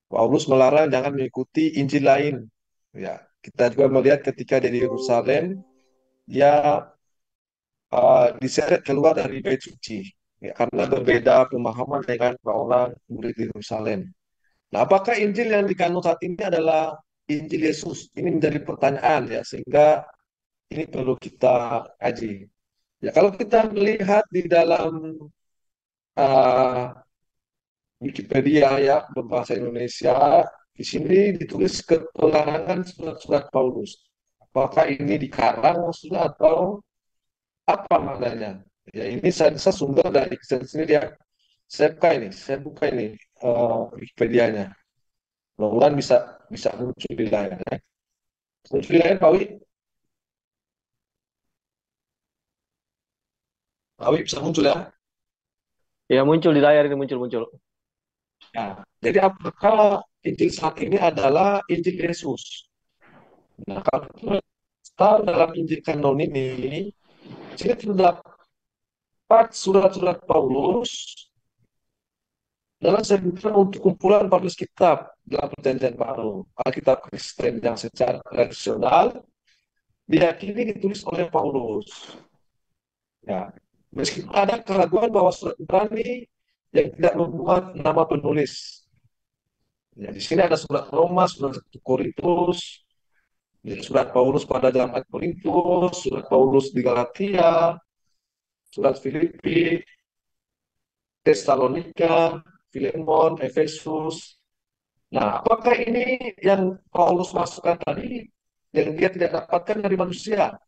Paulus melarang jangan mengikuti Injil lain. Ya, kita juga melihat ketika dia di Yerusalem, dia diseret keluar dari bait suci, ya, karena berbeda pemahaman dengan orang murid di Yerusalem. Nah, apakah Injil yang dikandung saat ini adalah Injil Yesus? Ini menjadi pertanyaan, ya, sehingga ini perlu kita kaji. Ya, kalau kita melihat di dalam uh, Wikipedia, ya, berbahasa Indonesia, di sini ditulis keterangan surat-surat Paulus. Apakah ini dikarang maksudnya atau apa maknanya? Ya, ini saya sumber dari sini dia. Saya buka ini Wikipedianya. Mudah-mudahan bisa bisa muncul di layar. Ya. Muncul di layar, Pak Wi. Pak Wi bisa muncul ya.
Ya, muncul di layar ini, muncul.
Nah, jadi apakah Injil saat ini adalah Injil Yesus? Nah, kalau kita dalam Injil kanon ini, sini terdapat surat-surat Paulus dalam sebutan untuk kumpulan 14 kitab dalam Perjanjian Baru. Alkitab Kristen yang secara tradisional diyakini ditulis oleh Paulus. Ya, meskipun ada keraguan bahwa surat Ibrani yang tidak membuat nama penulis. Ya, di sini ada surat Roma, surat Korintus, ya, surat Paulus pada jemaat Korintus, surat Paulus di Galatia, surat Filipi, Tesalonika, Filemon, Efesus. Nah, apakah ini yang Paulus masukkan tadi yang dia tidak dapatkan dari manusia?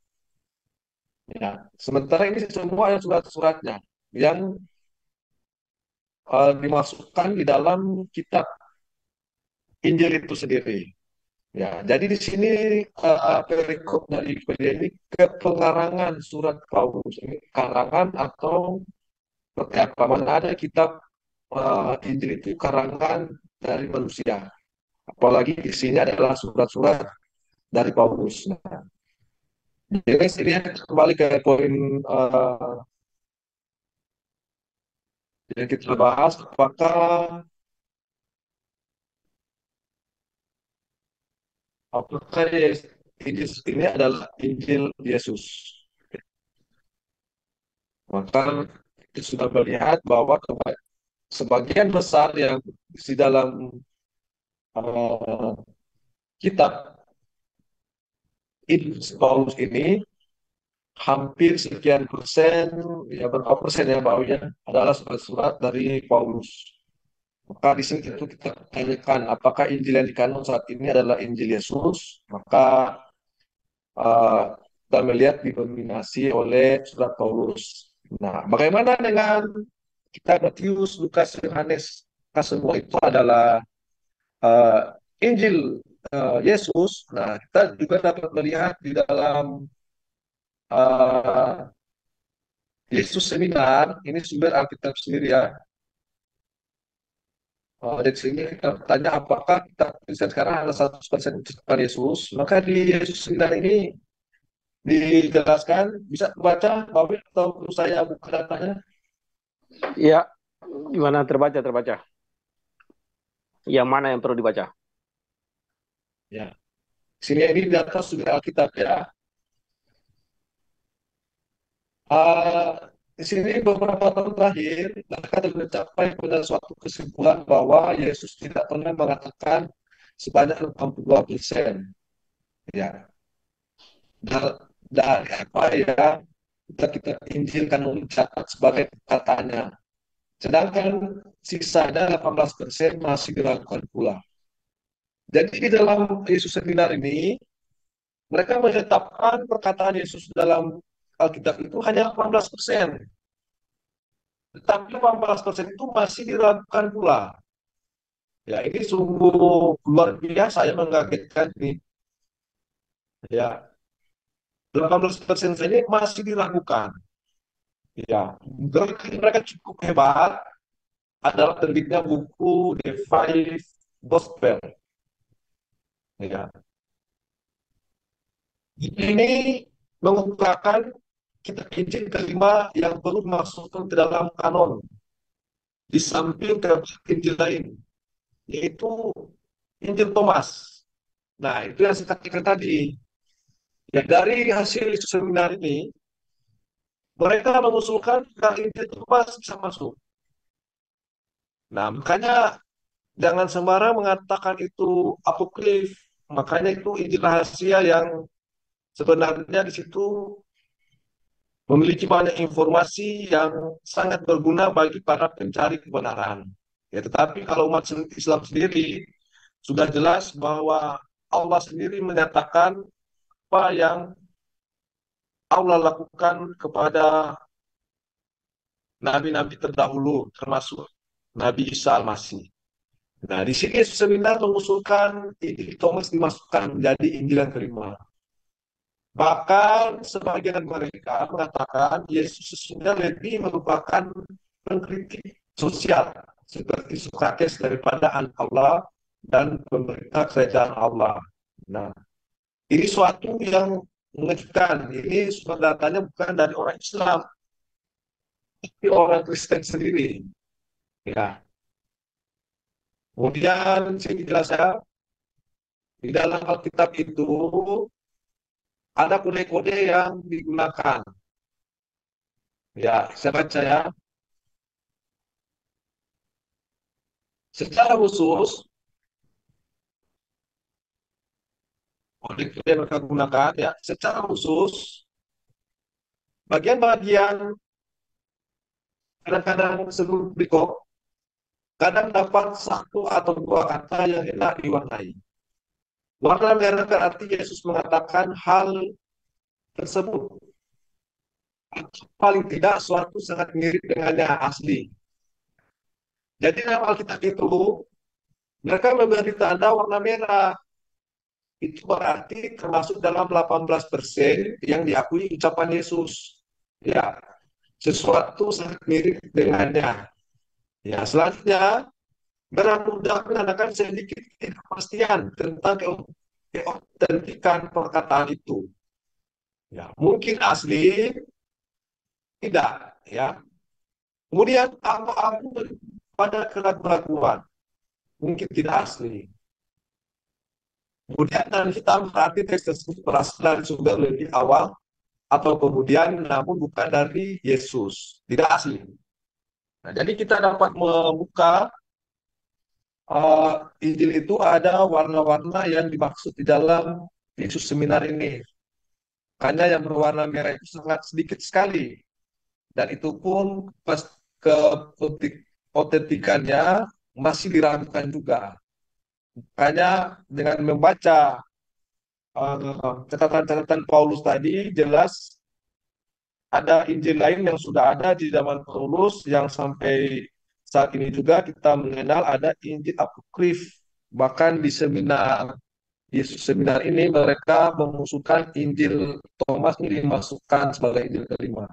Ya, sementara ini semua yang surat-suratnya yang dimasukkan di dalam kitab Injil itu sendiri. Ya, jadi di sini perikop dari Wikipedia ini kepengarangan surat Paulus. Ini karangan atau seperti apa? Mana ada kitab Injil itu karangan dari manusia. Apalagi isinya adalah surat-surat dari Paulus. Nah, jadi ini kembali ke poin yang kita bahas, apakah Injil ini adalah Injil Yesus. Maka kita sudah melihat bahwa sebagian besar yang di dalam uh, kitab Paulus ini hampir sekian persen, ya berapa persen ya Pak Uya, adalah surat-surat dari Paulus. Maka di sini kita tanyakan apakah Injil yang dikandung saat ini adalah Injil Yesus, maka uh, kita melihat didominasi oleh surat Paulus. Nah, bagaimana dengan kita Matius, Lukas, Yohanes? Semua itu adalah Injil Yesus. Nah, kita juga dapat melihat di dalam uh, Yesus Seminar, ini sumber Alkitab sendiri ya. Dari sini kita bertanya apakah kita Kristen sekarang ada 100% ucapan Yesus. Maka di Yesus Seminar ini dijelaskan, bisa baca, Bapak atau perlu saya buka datanya?
Ya, gimana terbaca? Yang mana yang perlu dibaca?
Ya, sini ini di atas sudah Alkitab ya. Di sini beberapa tahun terakhir, mereka telah mencapai pada suatu kesimpulan bahwa Yesus tidak pernah mengatakan sebanyak 82%. Ya, dari apa ya kita Injil kan mencatat sebagai katanya. Sedangkan sisanya 18% masih dilakukan pula. Jadi di dalam Yesus seminar ini, mereka menetapkan perkataan Yesus dalam Alkitab itu hanya 18%. Tetapi 18% itu masih dilakukan pula. Ya, ini sungguh luar biasa ya, mengagetkan nih. Ya, 18% saja masih dilakukan. Ya, mereka cukup hebat adalah terbitnya buku The Five Gospel. Ya, ini mengungkapkan kitab Injil kelima yang perlu dimasukkan ke dalam kanon di samping ke Injil lain, yaitu Injil Thomas. Nah, itu yang saya katakan tadi. Ya, dari hasil seminar ini, mereka mengusulkan Injil Thomas bisa masuk. Nah, makanya jangan sembarang mengatakan itu apokrif. Makanya itu Injil rahasia yang sebenarnya di situ memiliki banyak informasi yang sangat berguna bagi para pencari kebenaran. Ya, tetapi kalau umat Islam sendiri sudah jelas bahwa Allah sendiri menyatakan apa yang Allah lakukan kepada nabi-nabi terdahulu, termasuk Nabi Isa Al-Masih. Nah, di sini seminar mengusulkan Injil Thomas dimasukkan menjadi Injil yang kelima. Bahkan sebagian mereka mengatakan Yesus sesungguhnya lebih merupakan pengkritik sosial seperti Sokrates daripada anak Allah dan pemerintah kerajaan Allah. Nah, ini suatu yang mengejutkan. Ini sumber datanya bukan dari orang Islam, tapi orang Kristen sendiri. Ya. Kemudian sini jelas ya, di dalam Alkitab itu ada kode-kode yang digunakan. Ya, saya baca ya. Secara khusus, kode-kode yang mereka gunakan ya, secara khusus bagian-bagian kadang-kadang sebelum berikut kadang dapat satu atau dua kata yang hendak diwarnai. Warna merah berarti Yesus mengatakan hal tersebut paling tidak suatu sangat mirip dengannya asli. Jadi dalam Alkitab itu mereka memberi tanda warna merah. Itu berarti termasuk dalam 18% yang diakui ucapan Yesus. Ya, sesuatu sangat mirip dengannya. Ya, selanjutnya merah muda menandakan sedikit kepastian tentang keautentikan perkataan itu. Ya, mungkin asli, tidak. Ya, kemudian abu-abu pada keraguan, mungkin tidak asli. Kemudian dan hitam berarti teks tersebut berasal dari sumber lebih awal atau kemudian namun bukan dari Yesus, tidak asli. Nah, jadi kita dapat membuka Injil itu ada warna-warna yang dimaksud di dalam Yesus seminar ini. Hanya yang berwarna merah itu sangat sedikit sekali. Dan itu pun pas ke otentikannya masih diragukan juga. Hanya dengan membaca catatan-catatan Paulus tadi jelas ada Injil lain yang sudah ada di zaman Paulus yang sampai saat ini juga kita mengenal ada Injil apokrif. Bahkan di seminar Yesus seminar ini mereka mengusulkan Injil Thomas ini dimasukkan sebagai Injil kelima.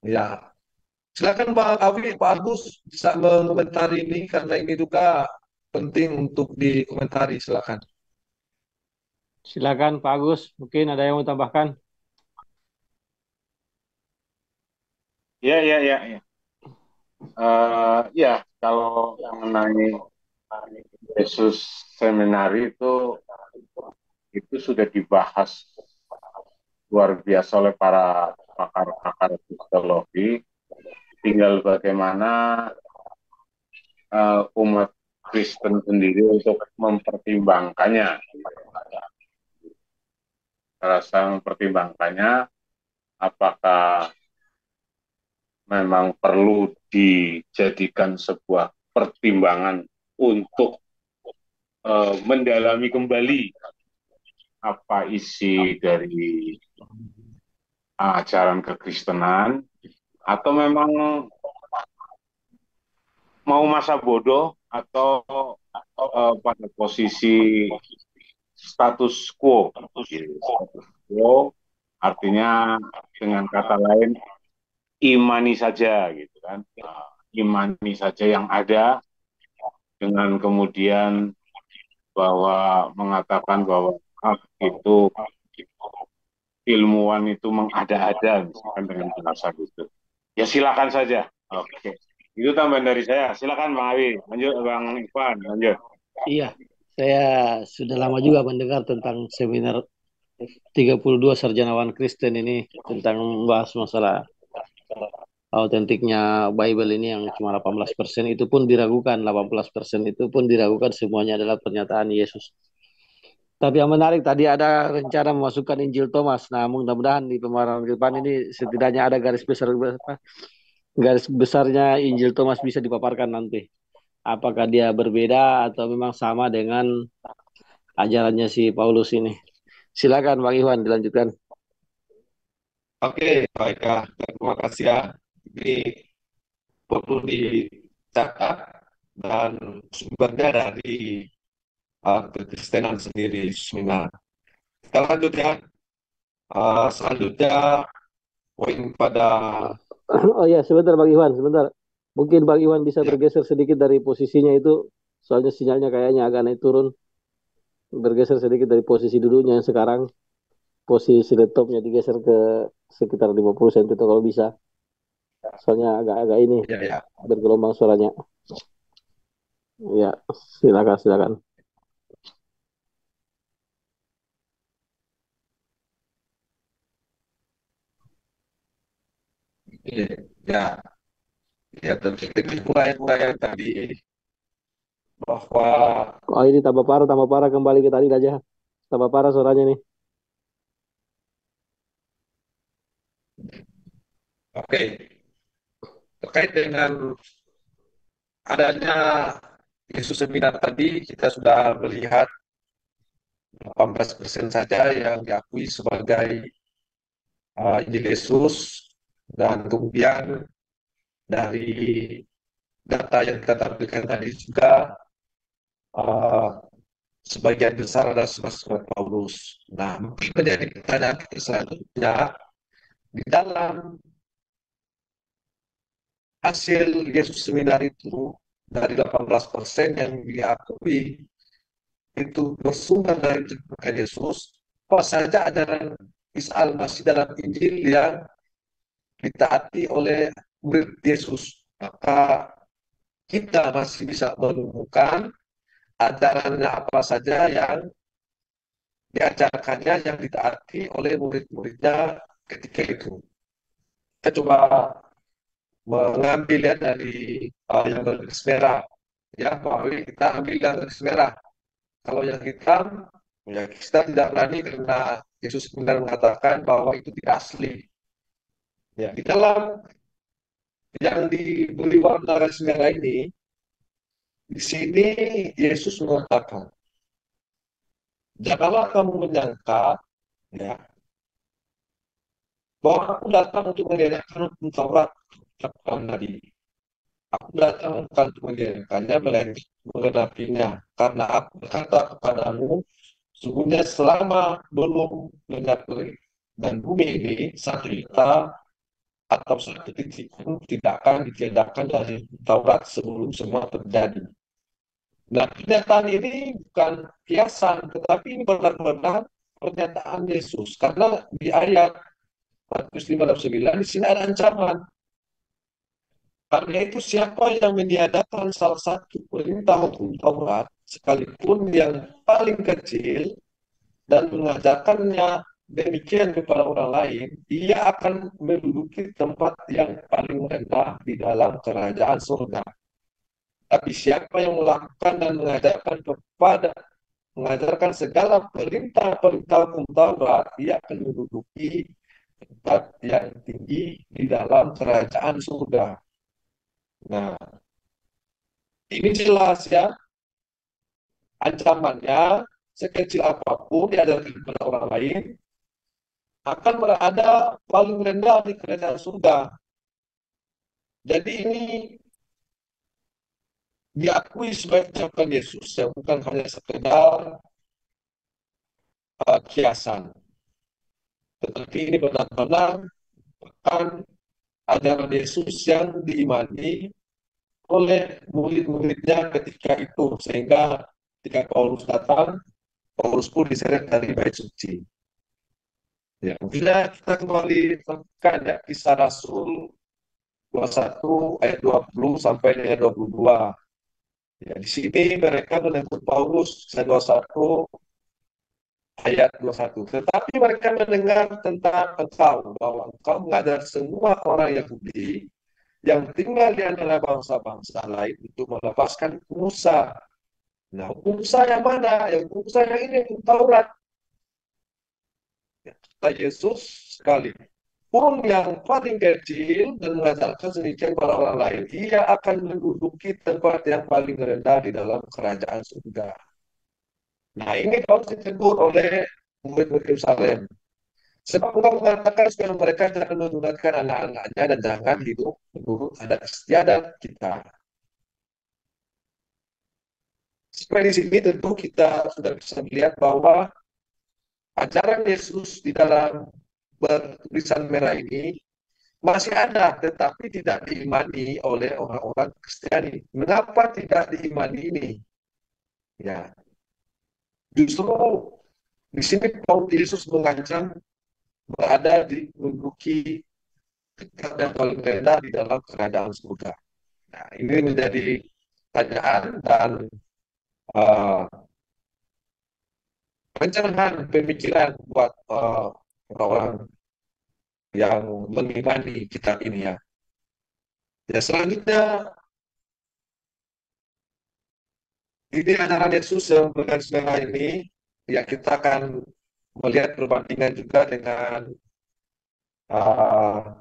Ya, silakan Pak Awi, Pak Agus bisa mengomentari ini karena ini juga penting untuk dikomentari. Silakan.
Silakan Pak Agus, mungkin ada yang mau tambahkan?
Ya, ya, ya, ya. Ya, kalau mengenai Yesus Seminari itu sudah dibahas luar biasa oleh para pakar-pakar kristologi. Tinggal bagaimana umat Kristen sendiri untuk mempertimbangkannya. Rasa mempertimbangkannya, apakah memang perlu dijadikan sebuah pertimbangan untuk mendalami kembali apa isi dari ajaran kekristenan, atau memang mau masa bodoh, atau pada posisi status quo. Status quo artinya, dengan kata lain, imani saja gitu kan. Imani saja yang ada, dengan kemudian bahwa mengatakan bahwa itu ilmuwan itu mengada-ada, misalkan dengan bahasa gitu. Ya silakan saja. Oke. Itu tambahan dari saya. Silakan Bang Awi. Lanjut Bang Ivan, lanjut.
Iya, saya sudah lama juga mendengar tentang seminar 32 sarjanawan Kristen ini tentang membahas masalah autentiknya Bible ini yang cuma 18% itu pun diragukan, 18% itu pun diragukan, semuanya adalah pernyataan Yesus. Tapi yang menarik tadi ada rencana memasukkan Injil Thomas. Nah, mudah-mudahan di pembahasan ke depan ini setidaknya ada garis besarnya Injil Thomas bisa dipaparkan nanti. Apakah dia berbeda atau memang sama dengan ajarannya si Paulus ini? Silakan Bang Iwan dilanjutkan.
Oke, baiklah. Terima kasih ya. Ini perlu dicatat dan sumbernya dari kekristenan sendiri. Nah, kita lanjut ya. Selanjutnya poin pada
Oh ya, sebentar Bang Iwan, sebentar. Mungkin Bang Iwan bisa
ya,
bergeser sedikit dari posisinya itu, soalnya sinyalnya kayaknya agak naik turun. Bergeser sedikit dari posisi dulunya yang sekarang. Posisi laptopnya digeser ke sekitar 50 cm itu kalau bisa. Soalnya agak-agak ini
ya, ya.
bergelombang suaranya. Ya, silakan, silakan.
Oke, ya, ya. Terkait mulai tadi bahwa
Oh ini tambah parah kembali ke tadi aja. Tambah parah suaranya nih.
oke, terkait dengan adanya Yesus seminar tadi, kita sudah melihat 18% saja yang diakui sebagai Injil Yesus, dan kemudian dari data yang kita tampilkan tadi juga uh, sebagian besar adalah surat Paulus. Nah, mungkin menjadi pertanyaan kita selanjutnya, di dalam hasil Yesus seminar itu, dari 18% yang diakui itu bersumber dari Tuhan Yesus, apa saja ajaran Isa Al-Masih dalam Injil yang ditaati oleh murid Yesus, maka kita masih bisa menemukan ajarannya apa saja yang diajarkannya, yang ditaati oleh murid-muridnya ketika itu. Kita coba mengambil ya dari yang bergaris merah. Ya, Pak Awi, kita ambil yang garis merah. Kalau yang hitam, ya kita tidak berani karena Yesus benar mengatakan bahwa itu tidak asli. Ya, di dalam yang diberi warna garis merah ini, di sini Yesus mengatakan, janganlah kamu menyangka ya bahwa aku datang untuk mengerjakan hukum Taurat ucapan Nabi. Aku datang bukan untuk mengerjakannya, melainkan menggenapinya. Karena aku berkata kepadamu, sesungguhnya selama belum lenyap langit dan bumi ini, satu juta atau satu titik pun tidak akan ditiadakan dari Taurat sebelum semua terjadi. Nah, pernyataan ini bukan kiasan, tetapi ini benar-benar pernyataan Yesus. Karena di ayat Matius 5:9 di sini ada ancaman. Karena itu siapa yang meniadakan salah satu perintah hukum Taurat, sekalipun yang paling kecil, dan mengajarkannya demikian kepada orang lain, ia akan menduduki tempat yang paling rendah di dalam kerajaan surga. Tapi siapa yang melakukan dan mengajarkan segala perintah-perintah hukum Taurat, ia akan menduduki tempat yang tinggi di dalam kerajaan surga. Nah, ini jelas ya, ancamannya sekecil apapun diajarkan kepada orang lain, akan berada paling rendah di kerajaan surga. Jadi ini diakui sebagai ucapan Yesus yang bukan hanya sekedar kiasan, tetapi ini benar-benar kan ajaran Yesus yang diimani oleh murid-muridnya ketika itu, sehingga ketika Paulus datang, Paulus pun diseret dari bait suci. Ya, bila kita kembali tekan ya, Kisah Rasul 21 ayat 20 sampai ayat 22. Ya, di sini mereka menegur Paulus, Kisah 21 ayat 21. Tetapi mereka mendengar tentang engkau, bahwa engkau mengajar semua orang Yahudi yang tinggal di antara bangsa-bangsa lain untuk melepaskan hukum Musa. Nah, hukum Musa yang mana? Yang hukum Musa yang ini, hukum Taurat. Ya, kata Yesus sekali. Pun yang paling kecil dan mengajarkan sedikit kepada orang lain, ia akan menduduki tempat yang paling rendah di dalam kerajaan surga. Nah, ini kalau ditegur oleh murid-murid Yerusalem. Sebab engkau mengatakan supaya mereka jangan menggunakan anak-anaknya dan jangan hidup menurut adat istiadat kita. Supaya di sini tentu kita sudah bisa melihat bahwa ajaran Yesus di dalam bertulisan merah ini masih ada, tetapi tidak diimani oleh orang-orang Kristiani. Mengapa tidak diimani ini? Ya, justru di sini Paul Yesus mengancam berada di menduduki tingkat yang paling rendah di dalam keadaan surga. Nah, ini menjadi pertanyaan dan uh, pencerahan pemikiran buat orang-orang yang mengimani kitab ini ya. Ya, selanjutnya ini ajaran Yesus yang bergaris merah ini, ya kita akan melihat perbandingan juga dengan uh,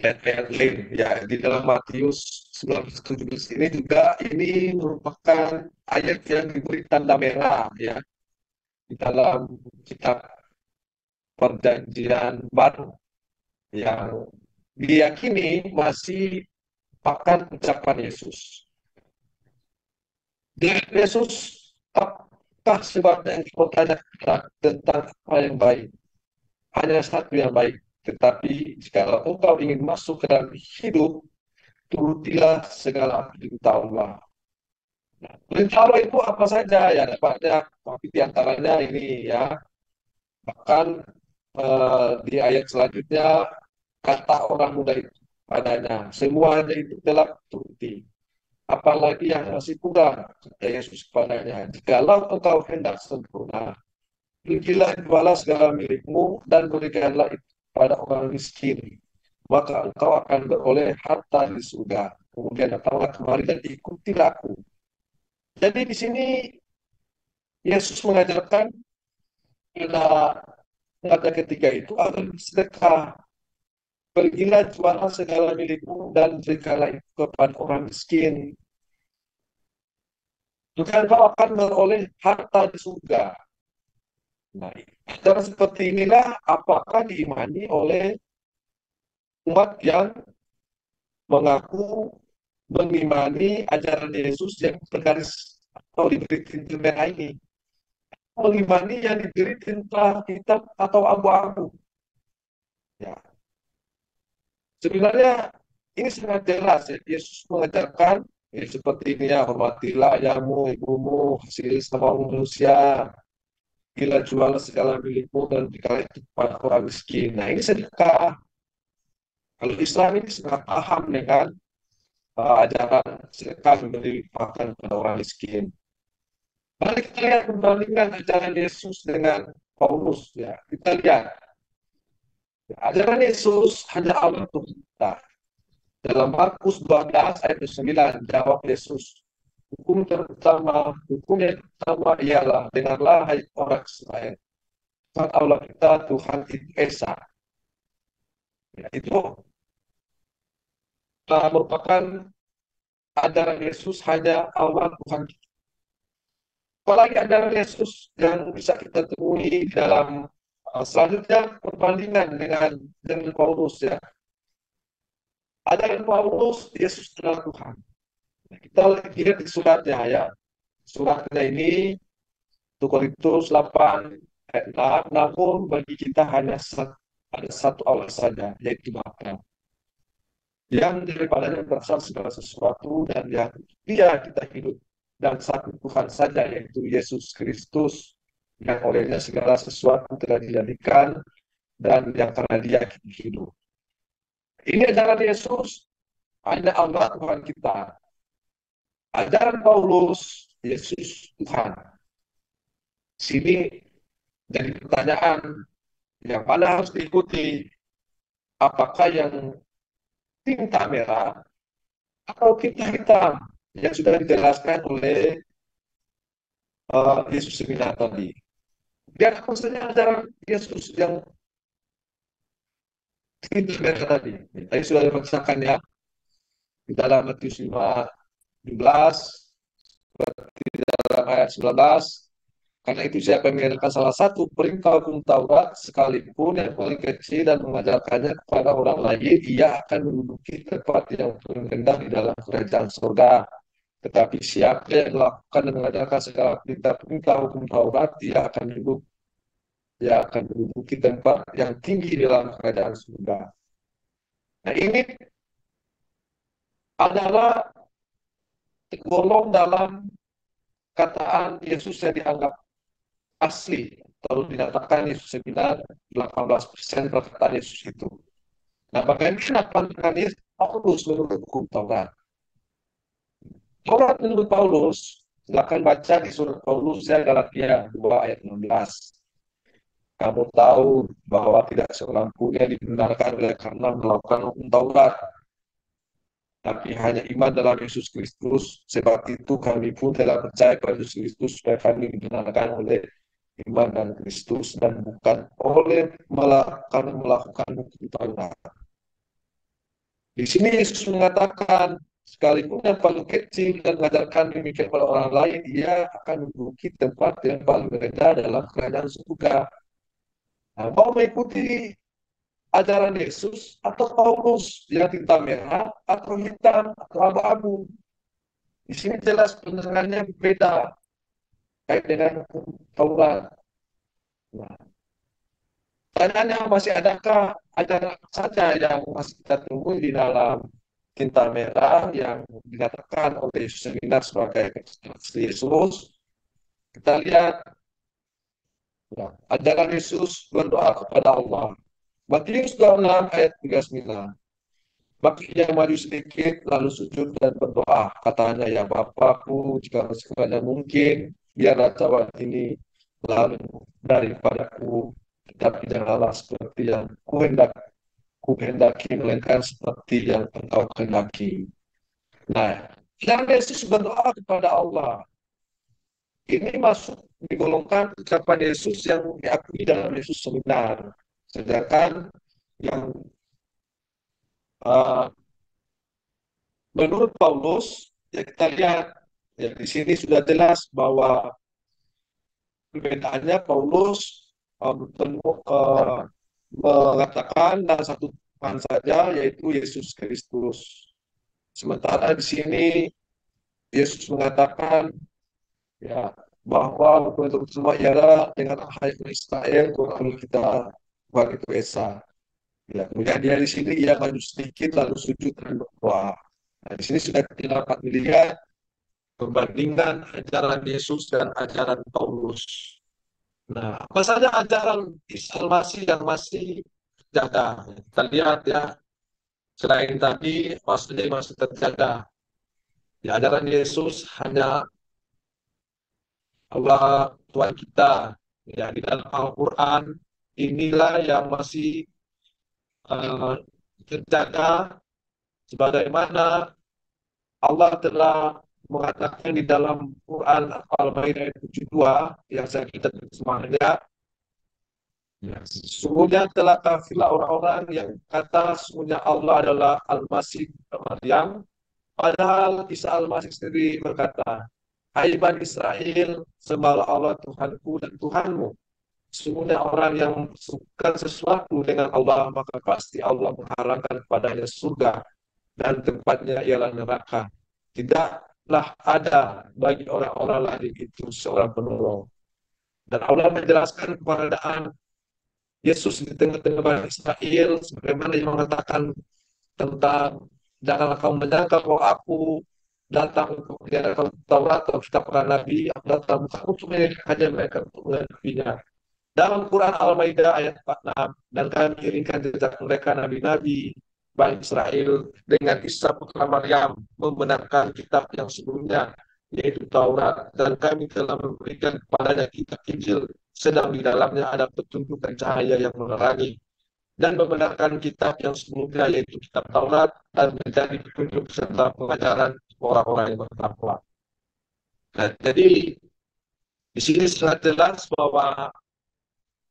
lain ya di dalam Matius 19:17 ini juga, ini merupakan ayat yang diberi tanda merah ya di dalam kitab Perjanjian Baru yang diyakini masih akan ucapan Yesus. Dan Yesus, apakah sebabnya yang bertanya tentang apa yang baik? Hanya satu yang baik. Tetapi jika engkau ingin masuk ke dalam hidup, turutilah segala perintah Allah. Nah, perintah Allah itu apa saja? Ya, ada banyak. Tapi diantaranya ini ya, bahkan di ayat selanjutnya, kata orang muda itu padanya, semuanya itu telah turuti. Apalagi yang masih kurang, kata Yesus kepadanya, jikalau engkau hendak sempurna, pergilah jualah segala milikmu dan berikanlah itu pada orang miskin, maka engkau akan beroleh harta di surga. Kemudian datanglah kemari dan ikutilah aku. Jadi di sini Yesus mengajarkan pada ketiga itu agar bersedekah. Pergilah jualah segala milikmu dan berikanlah itu kepada orang miskin. Maka engkau akan beroleh harta di surga. Nah, cara seperti inilah apakah diimani oleh umat yang mengaku mengimani ajaran Yesus yang bergaris atau diberi tinta merah ini. Mengimani yang diberi tinta hitam atau abu-abu. Ya. Sebenarnya ini sangat jelas ya. Yesus mengajarkan ya, seperti ini ya, hormatilah ayahmu, ibumu, hasil sama manusia, bila jual segala milikmu dan dikala itu pada orang miskin. Nah, ini sedekah. Kalau Islam ini sangat paham dengan ajaran sedekah memberi makan kepada orang miskin. Mari kita lihat membandingkan ajaran Yesus dengan Paulus. Ya, kita lihat ajaran Yesus hanya Allah untuk kita. Dalam Markus 12 ayat 9 jawab Yesus, hukum yang pertama ialah, dengarlah hai orang Israel, Tuhan Allah kita Tuhan itu Esa. Ya, itu merupakan ajaran Yesus hanya Allah Tuhan. Apalagi ajaran Yesus yang bisa kita temui dalam selanjutnya perbandingan dengan Paulus, ya. Ajaran Paulus, Yesus adalah Tuhan. Kita lihat di suratnya, ya. Suratnya ini 1 Korintus 8 ayat 6, namun bagi kita hanya ada satu Allah saja, yaitu Bapa, yang daripadanya berasal segala sesuatu dan yang Dia kita hidup, dan satu Tuhan saja, yaitu Yesus Kristus, yang olehnya segala sesuatu telah dijadikan dan yang karena Dia kita hidup. Ini ajaran Yesus, hanya Allah Tuhan kita. Ajaran Paulus, Yesus Tuhan. Sini jadi pertanyaan yang mana harus diikuti, apakah yang tinta merah atau tinta hitam yang sudah dijelaskan oleh Yesus seminar tadi. Dan apa saja ajaran Yesus yang tinta merah tadi? Tadi sudah dibacakan, ya, di dalam Matius 5:17, di dalam ayat 19. Karena itu siapa yang mengerjakan salah satu perintah hukum Taurat sekalipun yang paling kecil dan mengajarkannya kepada orang lain, ia akan menduduki tempat yang paling rendah di dalam kerajaan surga. Tetapi siapa yang melakukan dan mengajarkan segala perintah hukum Taurat, ia akan menduduki tempat yang tinggi di dalam kerajaan surga. Nah, ini adalah tergolong dalam kataan Yesus yang dianggap asli. Kalau dikatakan Yesus seminar, 18% perkataan Yesus itu. Nah, bagaimana pandangan Paulus menurut hukum Taurat? Taurat menurut Paulus, silakan baca di surat Paulus ya, Galatia 2 ayat 16. Kamu tahu bahwa tidak seorang pun yang dibenarkan oleh karena melakukan hukum Taurat, tapi hanya iman dalam Yesus Kristus. Sebab itu kami pun telah percaya pada Yesus Kristus supaya kami dibenarkan oleh iman dan Kristus dan bukan oleh melakukan hukum Taurat. Di sini Yesus mengatakan, sekalipun yang paling kecil dan mengajarkan demikian kepada orang lain, ia akan menduduki tempat yang paling rendah dalam kerajaan surga. Nah, mau mengikuti ajaran Yesus atau Paulus yang tinta merah atau hitam atau abu-abu? Di sini jelas pendengarannya berbeda kait dengan hukum Taurat. Nah, pertanyaannya, masih adakah ajaran saja yang masih kita temui di dalam tinta merah yang dikatakan oleh Yesus seminar sebagai Yesus? Kita lihat, ya, ajaran Yesus berdoa kepada Allah. Matius 26 ayat 39. Maka ia maju sedikit lalu sujud dan berdoa. Katanya, ya Bapakku, jika sekiranya mungkin, biarlah cawan ini lalu daripadaku, tetapi janganlah seperti yang kuhendaki, melainkan seperti yang engkau kehendaki. Nah, yang Yesus berdoa kepada Allah, ini masuk digolongkan ucapan Yesus yang diakui dalam Yesus seminar. Sedangkan yang menurut Paulus, ya kita lihat, ya di sini sudah jelas bahwa perbedaannya. Paulus mengatakan dan satu Tuhan saja, yaitu Yesus Kristus. Sementara di sini Yesus mengatakan, ya, bahwa untuk semua ialah dengan hai Israel, Tuhan kita, Tuhan itu Esa. Ya, kemudian dia di sini ia maju sedikit lalu sujud dan berdoa. Nah, di sini sudah kita dapat melihat perbandingan ajaran Yesus dan ajaran Paulus. Nah, apa saja ajaran Isa Masih yang masih jaga? Kita lihat, ya, selain tadi maksudnya masih terjaga. Di ajaran Yesus hanya Allah Tuhan kita. Ya, di dalam Al-Quran inilah yang masih uh, terjaga sebagaimana Allah telah mengatakan di dalam Quran Al-Maidah ayat 72 yang saya kita semuanya. Ya, sesungguhnya telah kafirlah orang-orang yang kata sesungguhnya Allah adalah Al-Masih Maryam. Padahal Isa Al-Masih sendiri berkata, hai Bani Israel, sembahlah Allah Tuhanku dan Tuhanmu. Sesungguhnya orang yang suka sesuatu dengan Allah, maka pasti Allah mengharamkan kepadanya surga dan tempatnya ialah neraka. Tidaklah ada bagi orang-orang lain itu seorang penolong. Dan Allah menjelaskan keberadaan Yesus di tengah-tengah Bani Israel, sebagaimana yang mengatakan tentang janganlah kamu menyangka bahwa aku datang untuk menjadikan Taurat atau kitab para nabi, aku datang bukan untuk menjadikan mereka untuk mengakuinya. Dalam Quran Al-Maidah ayat 46, dan kami iringkan jejak mereka nabi-nabi Bani Israel dengan Isa putra Maryam membenarkan kitab yang sebelumnya, yaitu Taurat, dan kami telah memberikan kepadanya kitab Injil, sedang di dalamnya ada petunjuk dan cahaya yang menerangi, dan membenarkan kitab yang sebelumnya, yaitu kitab Taurat, dan menjadi petunjuk serta pengajaran orang-orang yang bertakwa. Nah, jadi di sini sangat jelas bahwa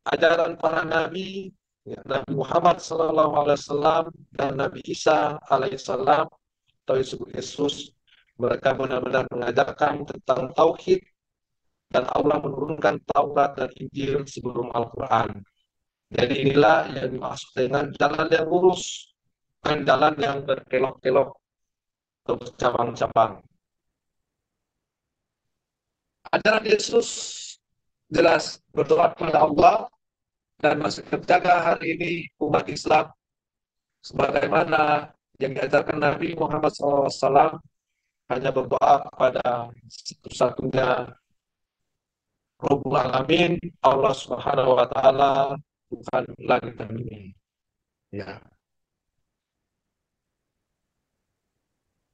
ajaran para nabi, ya, Nabi Muhammad SAW dan Nabi Isa alaihissalam atau Yesus, mereka benar-benar mengajarkan tentang tauhid, dan Allah menurunkan Taurat dan Injil sebelum Al-Quran. Jadi inilah yang dimaksud dengan jalan yang lurus, bukan jalan yang berkelok-kelok atau bercabang-cabang. Ajaran Yesus jelas berdoa kepada Allah dan masih terjaga hari ini umat Islam sebagaimana yang diajarkan Nabi Muhammad SAW, hanya berdoa kepada satu-satunya Rabbul Alamin, Allah Subhanahu wa Ta'ala, Tuhan langit dan bumi. Ya.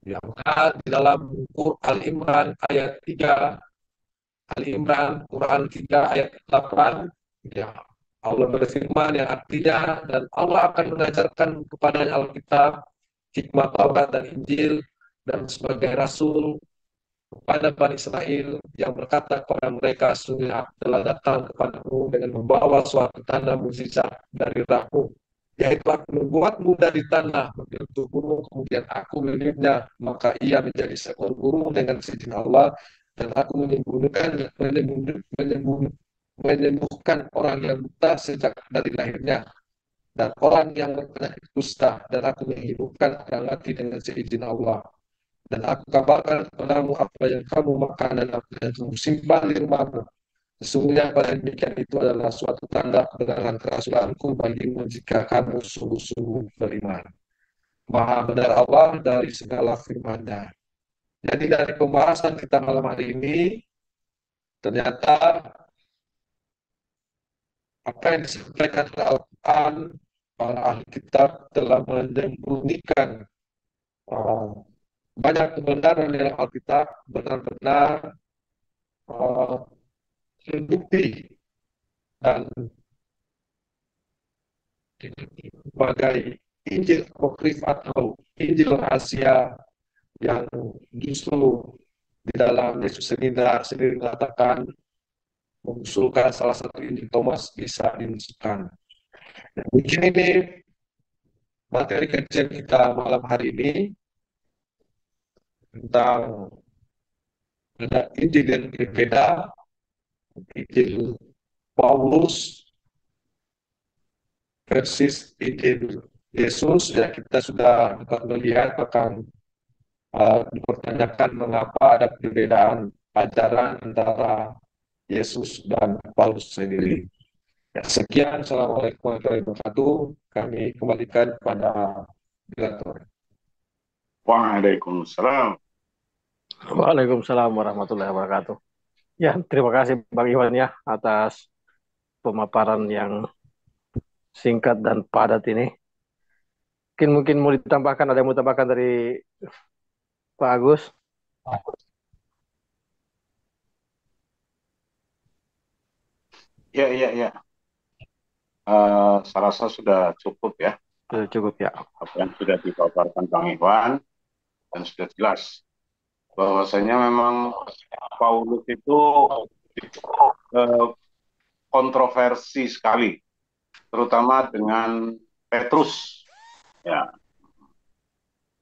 Ya, maka di dalam Quran Al-Imran ayat 3, Al-Imran Quran 3 ayat 8, ya, Allah berfirman yang artinya, dan Allah akan mengajarkan kepada Alkitab, hikmah Taurat dan Injil, dan sebagai Rasul kepada Bani Israel yang berkata kepada mereka, sesungguhnya telah datang kepadamu dengan membawa suatu tanda mukjizat dari Rabbmu, yaitu aku membuatmu dari tanah membentuk burung, kemudian aku meniupnya, maka ia menjadi seekor burung dengan seizin Allah, dan aku menyembuhkan orang yang buta sejak dari lahirnya, dan orang yang berpenyakit kusta, dan aku menghidupkan orang mati dengan seizin Allah. Dan aku kabarkan kepadamu apa yang kamu makan dan apa yang kamu simpan di rumahmu. Sesungguhnya pada demikian itu adalah suatu tanda kebenaran kerasulanku bagimu jika kamu sungguh-sungguh beriman. Maha benar Allah dari segala firman-Nya. Jadi dari pembahasan kita malam hari ini, ternyata apa yang disampaikan oleh Al-Quran, para ahli kitab telah menyembunyikan banyak kebenaran dalam Alkitab, benar-benar terbukti dan sebagai Injil apokrif atau Injil rahasia yang justru di dalam Yesus sendiri mengatakan mengusulkan salah satu Injil Thomas bisa dimasukkan. Mungkin ini materi kajian kita malam hari ini tentang ada Injil yang berbeda, Injil Paulus versus Injil Yesus. Ya, kita sudah dapat melihat bahkan dipertanyakan mengapa ada perbedaan ajaran antara Yesus dan Paulus sendiri. Ya, sekian, Assalamualaikum warahmatullahi wabarakatuh. Kami kembalikan kepada moderator.
Waalaikumsalam.
Waalaikumsalam warahmatullahi wabarakatuh. Ya, terima kasih Bang Iwan ya atas pemaparan yang singkat dan padat ini. Mungkin mau ditambahkan, ada yang mau ditambahkan dari Pak Agus?
Ya, ya, ya. Saya rasa sudah cukup ya
Sudah cukup ya.
apa yang sudah dipaparkan Bang Iwan, dan sudah jelas bahwasanya memang Paulus itu eh, kontroversi sekali, terutama dengan Petrus. Ya,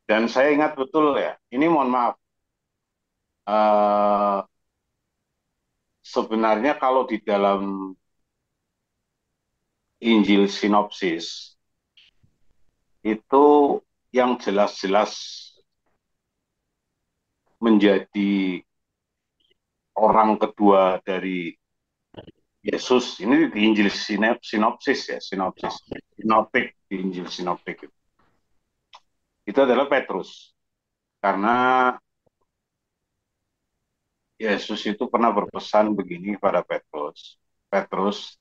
dan saya ingat betul ya. Ini mohon maaf. eh, Sebenarnya kalau di dalam Injil sinopsis itu yang jelas-jelas menjadi orang kedua dari Yesus ini di Injil sinopsis ya, sinoptik, di Injil sinoptik itu adalah Petrus, karena Yesus itu pernah berpesan begini pada Petrus, Petrus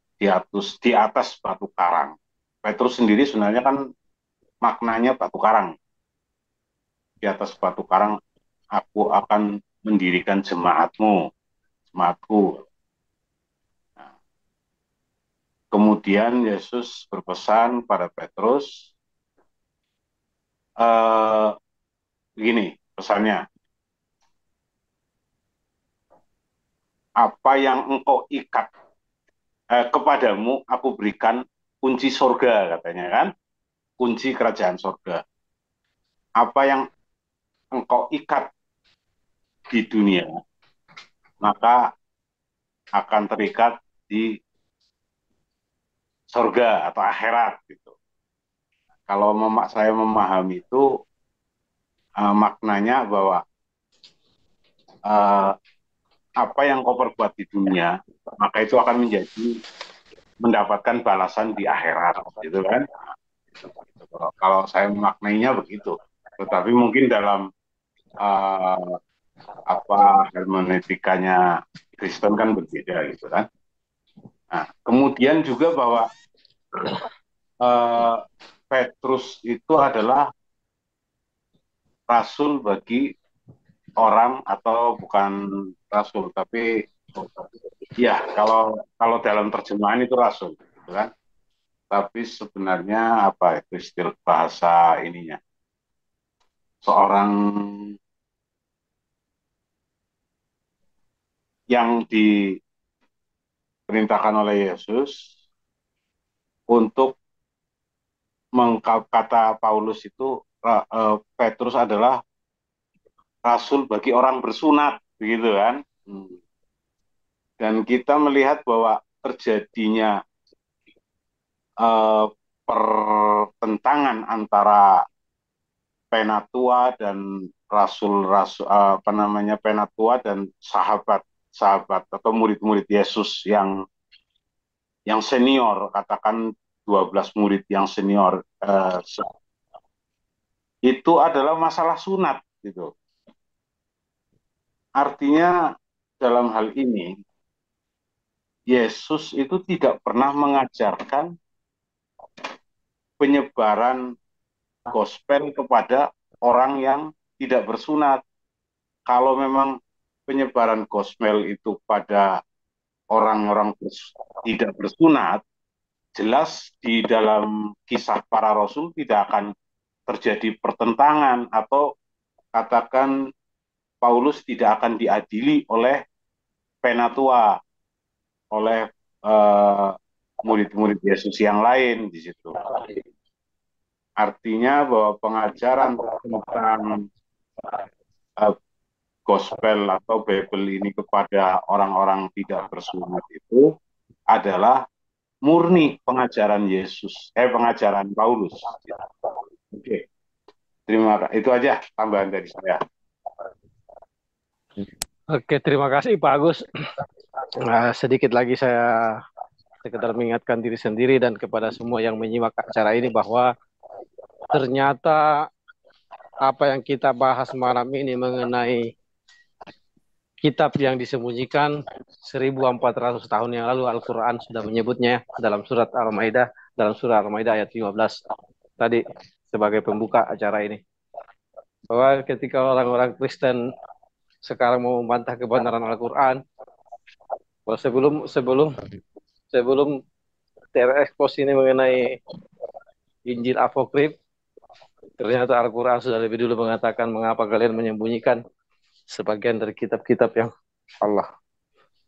di atas batu karang. Petrus sendiri sebenarnya kan maknanya batu karang. Di atas batu karang aku akan mendirikan jemaatku. Nah, kemudian Yesus berpesan pada Petrus, eh, begini pesannya, apa yang engkau ikat kepadamu aku berikan kunci sorga, katanya kan, kunci kerajaan sorga. Apa yang engkau ikat di dunia maka akan terikat di sorga atau akhirat gitu. Kalau saya memahami itu maknanya bahwa uh, apa yang kau perbuat di dunia maka itu akan mendapatkan balasan di akhirat, gitu kan? Kalau saya memaknainya begitu, tetapi mungkin dalam uh, hermeneutikanya Kristen kan berbeda, gitu kan? Nah, kemudian juga bahwa uh, Petrus itu adalah rasul bagi orang, atau bukan rasul tapi ya kalau kalau dalam terjemahan itu rasul, gitu kan? Tapi sebenarnya apa itu istilah bahasa ininya? Seorang yang diperintahkan oleh Yesus untuk kata Paulus itu, Petrus adalah rasul bagi orang bersunat, begitu kan? Dan kita melihat bahwa terjadinya uh, pertentangan antara Penatua dan rasul-rasul, Penatua dan sahabat-sahabat atau murid-murid Yesus yang senior, katakan 12 murid yang senior, itu adalah masalah sunat gitu. Artinya dalam hal ini Yesus itu tidak pernah mengajarkan penyebaran gospel kepada orang yang tidak bersunat. Kalau memang penyebaran gospel itu pada orang-orang tidak bersunat, jelas di dalam kisah para rasul tidak akan terjadi pertentangan, atau katakan Paulus tidak akan diadili oleh penatua, oleh murid-murid Yesus yang lain di situ. Artinya bahwa pengajaran tentang gospel atau Bible ini kepada orang-orang tidak bersunat itu adalah murni pengajaran pengajaran Paulus. Oke, terima kasih. Itu aja tambahan dari saya.
Oke, terima kasih Pak Agus. Sedikit lagi saya sekedar mengingatkan diri sendiri dan kepada semua yang menyimak acara ini bahwa ternyata apa yang kita bahas malam ini mengenai kitab yang disembunyikan 1400 tahun yang lalu, Al-Quran sudah menyebutnya dalam surat Al-Maidah, ayat 15 tadi. sebagai pembuka acara ini. Bahwa ketika orang-orang Kristen sekarang mau membantah kebenaran Al-Quran, bahwa sebelum terekspos ini mengenai Injil Apokrif, ternyata Al-Quran sudah lebih dulu mengatakan mengapa kalian menyembunyikan sebagian dari kitab-kitab yang Allah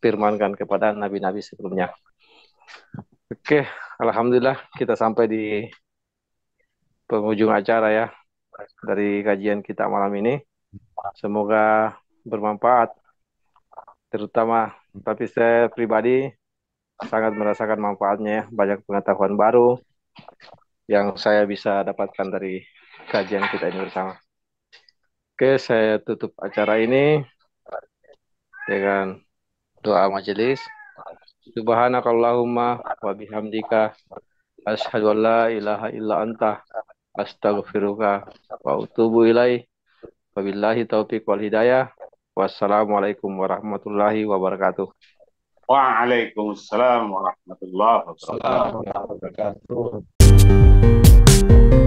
firmankan kepada nabi-nabi sebelumnya. Oke, alhamdulillah kita sampai di penghujung acara ya dari kajian kita malam ini. Semoga bermanfaat, terutama tapi saya pribadi sangat merasakan manfaatnya ya. Banyak pengetahuan baru yang saya bisa dapatkan dari kajian kita ini bersama. Oke, saya tutup acara ini dengan doa majelis. Subhanakallahumma wa bihamdika asyhadu an la ilaha illa anta astaghfiruka wa atubu ilaih. Wabillahi taufiq wal hidayah. Wassalamualaikum warahmatullahi wabarakatuh.
Waalaikumsalam warahmatullahi wabarakatuh.
Assalamualaikum warahmatullahi wabarakatuh.